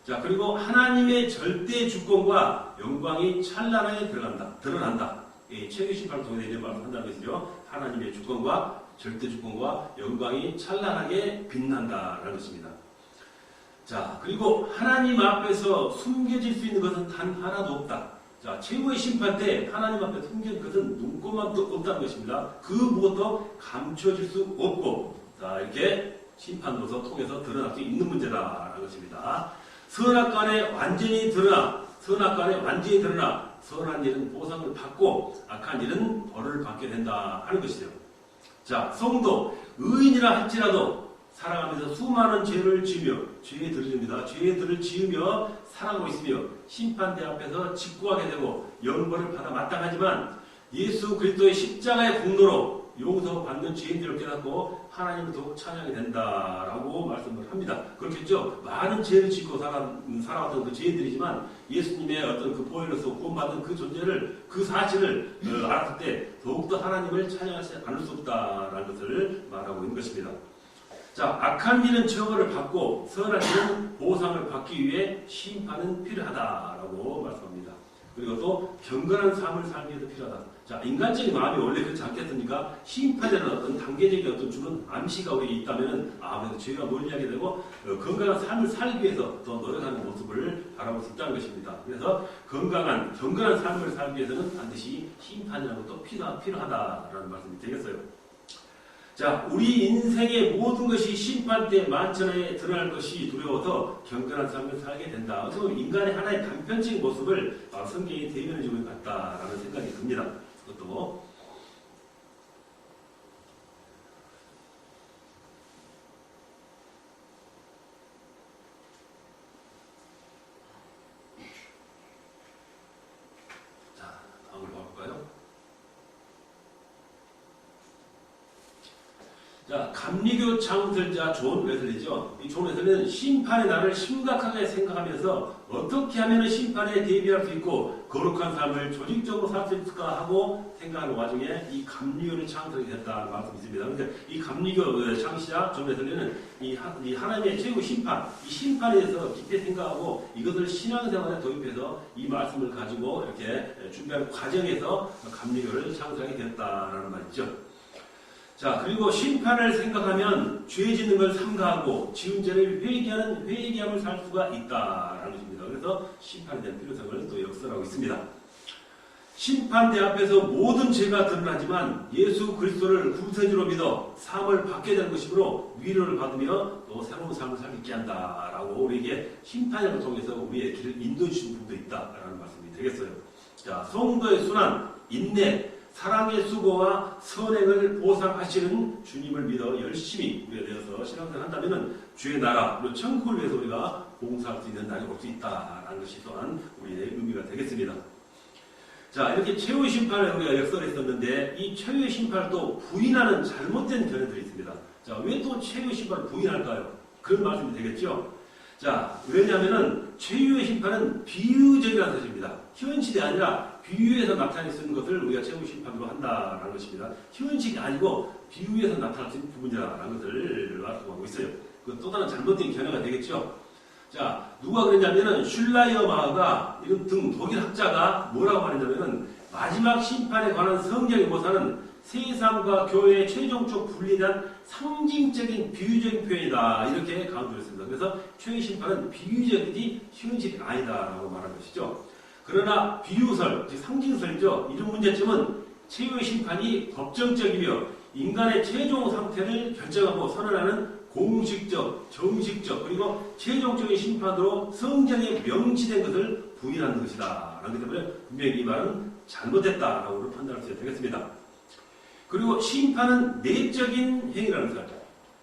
[SPEAKER 1] 자, 그리고 하나님의 절대 주권과 영광이 찬란하게 드러난다. 최후의 심판을 통해 이런 말을 한다는 것이죠. 하나님의 주권과 절대 주권과 영광이 찬란하게 빛난다라는 것입니다. 자, 그리고 하나님 앞에서 숨겨질 수 있는 것은 단 하나도 없다. 자, 최후의 심판 때 하나님 앞에 숨겨진 것은 눈꼽만도 없다는 것입니다. 그 무엇도 감춰질 수 없고, 자, 이렇게 심판으로서 통해서 드러날 수 있는 문제다라는 것입니다. 선악간에 완전히 드러나, 선한 일은 보상을 받고 악한 일은 벌을 받게 된다 하는 것이죠. 자, 성도, 의인이라 할지라도 살아가면서 수많은 죄를 지으며, 죄들을 지으며 살아가고 있으며 심판대 앞에서 직구하게 되고 영벌을 받아 마땅하지만 예수 그리스도의 십자가의 공로로 용서받는 죄인들을 깨닫고 하나님을 더욱 찬양하게 된다라고 말씀을 합니다. 그렇겠죠? 많은 죄를 짓고 살아왔던 그 죄인들이지만 예수님의 어떤 그 보혈로서 구원받은 그 존재를, 그 사실을 알았을 때 더욱더 하나님을 찬양하지 않을 수 없다라는 것을 말하고 있는 것입니다. 자, 악한 일은 처벌을 받고 선한 일은 보상을 받기 위해 심판은 필요하다라고 말씀합니다. 그리고 또 경건한 삶을 살기 위해서 필요하다. 자, 인간적인 마음이 원래 그렇지 않겠습니까? 심판이라는 어떤 단계적인 어떤 주는 암시가 우리에 있다면 그래서 죄가 멀리하게 되고 건강한 삶을 살기 위해서 더 노력하는 모습을 바라볼 수 있다는 것입니다. 그래서 경건한 삶을 살기 위해서는 반드시 심판이라는 것도 필요하다라는 말씀이 되겠어요. 자, 우리 인생의 모든 것이 심판 때 만천하에 드러날 것이 두려워서 경건한 삶을 살게 된다. 그래서 인간의 하나의 단편적인 모습을 성경이 대변해주고 있는 것 같다라는 생각이 듭니다. 그것도 자, 다음으로 가볼까요? 자, 감리교 창설자 존 웨슬리죠. 이 존 웨슬리는 심판의 날을 심각하게 생각하면서 어떻게 하면 심판에 대비할 수 있고 거룩한 삶을 조직적으로 살 수 있을까 하고 생각하는 와중에 이 감리교를 창설하게 됐다는 말씀이 있습니다. 그런데 이 감리교 창시자 존 웨슬리는 이 하나님의 최후 심판, 이 심판에 대해서 깊이 생각하고 이것을 신앙생활에 도입해서 이 말씀을 가지고 이렇게 준비하는 과정에서 감리교를 창설하게 됐다라는 말이죠. 자, 그리고 심판을 생각하면 죄 짓는 걸 삼가하고 지은 죄를 회개함을 살 수가 있다라는 것입니다. 그래서 심판에 대한 필요성을 또 역설하고 있습니다. 심판대 앞에서 모든 죄가 드러나지만 예수 그리스도를 구세주로 믿어 사함을 받게 되는 것이므로 위로를 받으며 또 새로운 삶을 살게 있게 한다라고 우리에게 심판을 통해서 우리의 길을 인도해 주신 분도 있다라는 말씀이 되겠어요. 자, 성도의 순환, 인내, 사랑의 수고와 선행을 보상하시는 주님을 믿어 열심히 우리가 되어서 신앙생활을 한다면 주의 나라, 그리고 천국을 위해서 우리가 봉사할 수 있는 날이 올 수 있다라는 것이 또한 우리의 의미가 되겠습니다. 자, 이렇게 최후의 심판을 우리가 역설했었는데 이 최후의 심판을 또 부인하는 잘못된 견해들이 있습니다. 자, 왜 또 최후의 심판을 부인할까요? 그런 말씀이 되겠죠? 자, 왜냐하면 최후의 심판은 비유적이라는 뜻입니다. 현실이 아니라 비유에서 나타낼 수 있는 것을 우리가 최후 심판으로 한다라는 것입니다. 현실이 아니고 비유에서 나타날 수 있는 부분이라는 것을 말씀하고 있어요. 그 또 다른 잘못된 견해가 되겠죠. 자, 누가 그랬냐면은 슐라이어마가 이런 등 독일 학자가 뭐라고 말했냐면은 마지막 심판에 관한 성경의 모사는 세상과 교회의 최종적 분리에 대한 상징적인 비유적인 표현이다 이렇게 강조했습니다. 그래서 최후의 심판은 비유적이지 현실이 아니다라고 말한 것이죠. 그러나 비유설, 즉 상징설이죠. 이런 문제점은 최후의 심판이 법정적이며 인간의 최종 상태를 결정하고 선언하는 공식적, 정식적, 그리고 최종적인 심판으로 성경에 명시된 것을 부인하는 것이다. 그렇기 때문에 분명히 이 말은 잘못됐다라고 판단할 수 되겠습니다. 그리고 심판은 내적인 행위라는 것.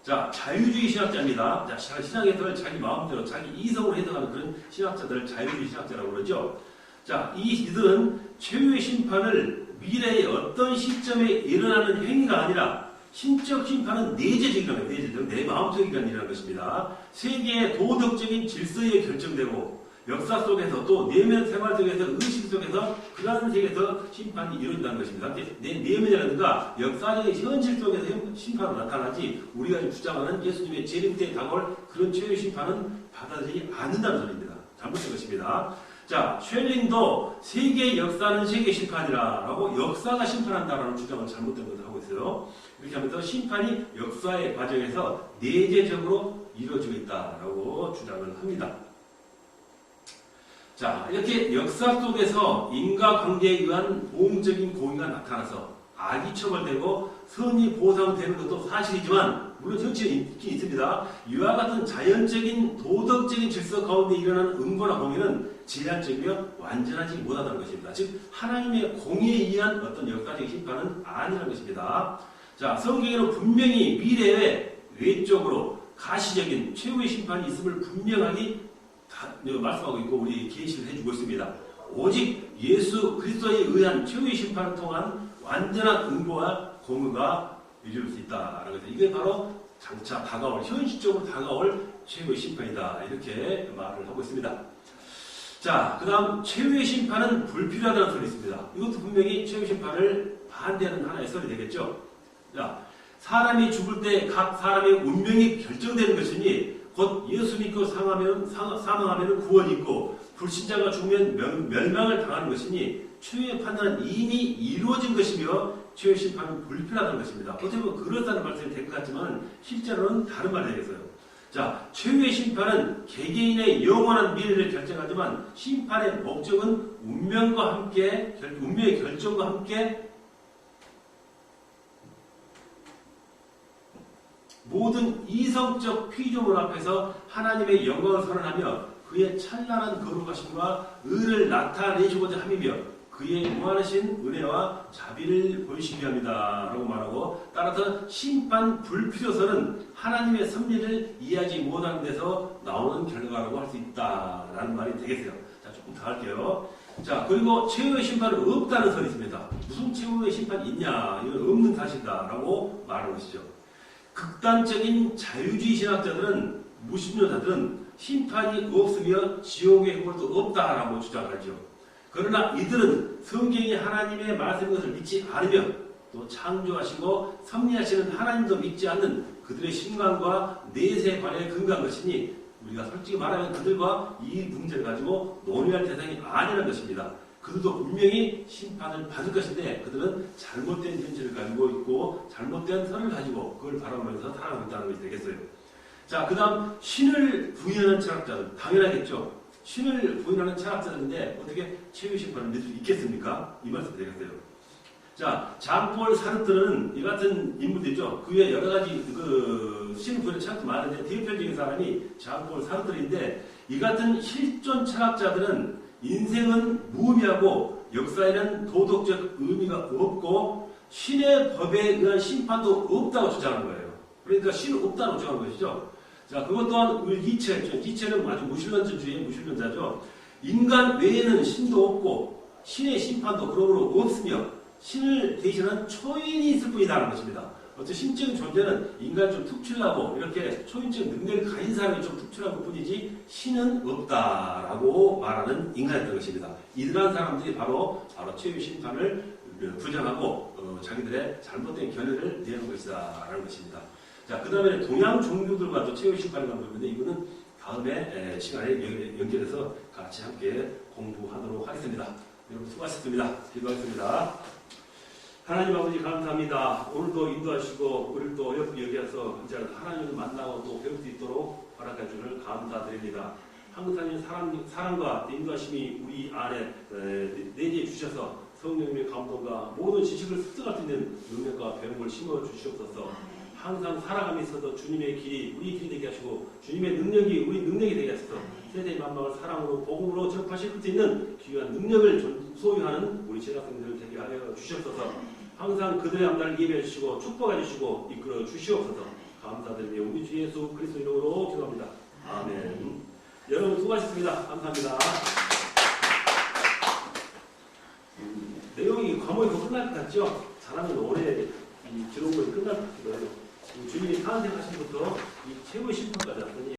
[SPEAKER 1] 자, 자유주의 신학자입니다. 자, 신앙에서 자기 마음대로, 자기 이성으로 해석하는 그런 신학자들을 자유주의 신학자라고 그러죠. 자, 이들은 최후의 심판을 미래의 어떤 시점에 일어나는 행위가 아니라 신적 심판은 내재적이라는 거예요. 내재적, 내 마음적이라는 일이라는 것입니다. 세계의 도덕적인 질서에 결정되고 역사 속에서 또 내면 생활 속에서 의식 속에서 그러한 세계에서 심판이 이루어진다는 것입니다. 내 내면이라든가 역사적인 현실 속에서 심판으로 나타나지 우리가 주장하는 예수님의 재림 때 다가올 그런 최후의 심판은 받아들이지 않는다는 소리입니다. 잘못된 것입니다. 자, 쉘링도 세계의 역사는 세계 심판이라고 역사가 심판한다라는 주장을 잘못된 것을 하고 있어요. 이렇게 하면서 심판이 역사의 과정에서 내재적으로 이루어지고 있다라고 주장을 합니다. 자, 이렇게 역사 속에서 인과관계에 의한 보험적인 공의가 나타나서 악이 처벌되고 선이 보상되는 것도 사실이지만 물론 정치에 있긴 있습니다. 이와 같은 자연적인 도덕적인 질서 가운데 일어나는 음보나 공의는 제한적이며 완전하지 못하다는 것입니다. 즉 하나님의 공의에 의한 어떤 역사적인 심판은 아니라는 것입니다. 자, 성경에는 분명히 미래에 외적으로 가시적인 최후의 심판이 있음을 분명하게 말씀하고 있고 우리 계시를 해주고 있습니다. 오직 예수 그리스도에 의한 최후의 심판을 통한 완전한 응보와 공의가 이룰 수 있다라는 거죠. 이게 바로 장차 다가올 현실적으로 다가올 최후의 심판이다 이렇게 말을 하고 있습니다. 자, 그 다음 최후의 심판은 불필요하다는 설이 있습니다. 이것도 분명히 최후의 심판을 반대하는 하나의 설이 되겠죠. 자, 사람이 죽을 때 각 사람의 운명이 결정되는 것이니 곧 예수 믿고 사망하면 구원이 있고 불신자가 죽으면 멸망을 당하는 것이니 최후의 판단은 이미 이루어진 것이며 최후의 심판은 불필요하다는 것입니다. 어떻게 보면 그렇다는 말씀이 될 것 같지만 실제로는 다른 말이 되겠어요. 자, 최후의 심판은 개개인의 영원한 미래를 결정하지만 심판의 목적은 운명의 결정과 함께 모든 이성적 피조물 앞에서 하나님의 영광을 선언하며 그의 찬란한 거룩하심과 의를 나타내시고자 함이며 그의 무한하신 은혜와 자비를 보이시기 위함이다 라고 말하고 따라서 심판 불필요서는 하나님의 섭리를 이해하지 못하는 데서 나오는 결과라고 할 수 있다라는 말이 되겠어요. 자, 조금 더 할게요. 자, 그리고 최후의 심판은 없다는 설이 있습니다. 무슨 최후의 심판이 있냐? 이건 없는 사실이다라고 말하는 것이죠. 극단적인 자유주의 신학자들은 무신론자들은 심판이 없으며 지옥의 형벌도 없다라고 주장하죠. 그러나 이들은 성경이 하나님의 말씀인 것을 믿지 않으며 또 창조하시고 섭리하시는 하나님도 믿지 않는 그들의 신관과 내세에 관해 근거한 것이니 우리가 솔직히 말하면 그들과 이 문제를 가지고 논의할 대상이 아니라는 것입니다. 그들도 분명히 심판을 받을 것인데 그들은 잘못된 현실을 가지고 있고 잘못된 선을 가지고 그걸 바라보면서 살아가고 있다는 것이 되겠어요. 자, 그 다음 신을 부인하는 철학자들 당연하겠죠. 신을 부인하는 철학자들인데 어떻게 최후의 심판을 믿을 수 있겠습니까? 이 말씀이 되겠어요. 자, 장폴 사르트르는 이 같은 인물들이죠. 그 외에 여러 가지 신을 부인하는 철학도 많은데 대표적인 사람이 장폴 사르트르인데 이 같은 실존 철학자들은 인생은 무의미하고 역사에는 도덕적 의미가 없고 신의 법에 의한 심판도 없다고 주장하는 거예요. 그러니까 신은 없다고 주장하는 것이죠. 자, 그것 또한 우리 니체는 아주 무신론주의의 무신론자죠. 인간 외에는 신도 없고 신의 심판도 그러므로 없으며 신을 대신한 초인이 있을 뿐이다라는 것입니다. 어떤 신적인 존재는 인간이 좀 특출나고 이렇게 초인적 능력을 가진 사람이 좀 특출한 뿐이지 신은 없다라고 말하는 인간이었던 것입니다. 이러한 사람들이 바로 최후의 심판을 부정하고 자기들의 잘못된 견해를 내는 것이다라는 것입니다. 자, 그 다음에 동양 종교들과도 최후의 심판을 가고 있는데 이거는 다음에 시간에 연결해서 같이 함께 공부하도록 하겠습니다. 여러분 수고하셨습니다. 기도하겠습니다. 하나님 아버지 감사합니다. 오늘도 인도하시고 우리를 또 어렵게 여기서 이제 하나님을 만나고 또 배울 수 있도록 허락해 주를 감사드립니다. 항상 사랑과 인도하심이 우리 안에 내재해 주셔서 성령님의 감동과 모든 지식을 습득할 수 있는 능력과 배움을 심어 주시옵소서. 항상 살아감에 있어서 주님의 길이 우리 길이 되게 하시고 주님의 능력이 우리 능력이 되게 하셔서 세대의 만방을 사랑으로 복음으로 접하실 수 있는 귀한 능력을 소유하는 우리 제자생들을 되게 하여 주시옵소서. 항상 그들의 앞날을 예배해 주시고 축복해 주시고 이끌어 주시옵소서. 감사드리며 우리 주 예수 그리스도 이름으로 기도합니다. 아멘. 여러분 수고하셨습니다. 감사합니다. 내용이 과목이 더 끝날 것 같죠? 잘하면 올해 이 기록물이 끝날 것 같기도 해요. 주님이 탄생하신부터 이 최후의 심판까지 왔더니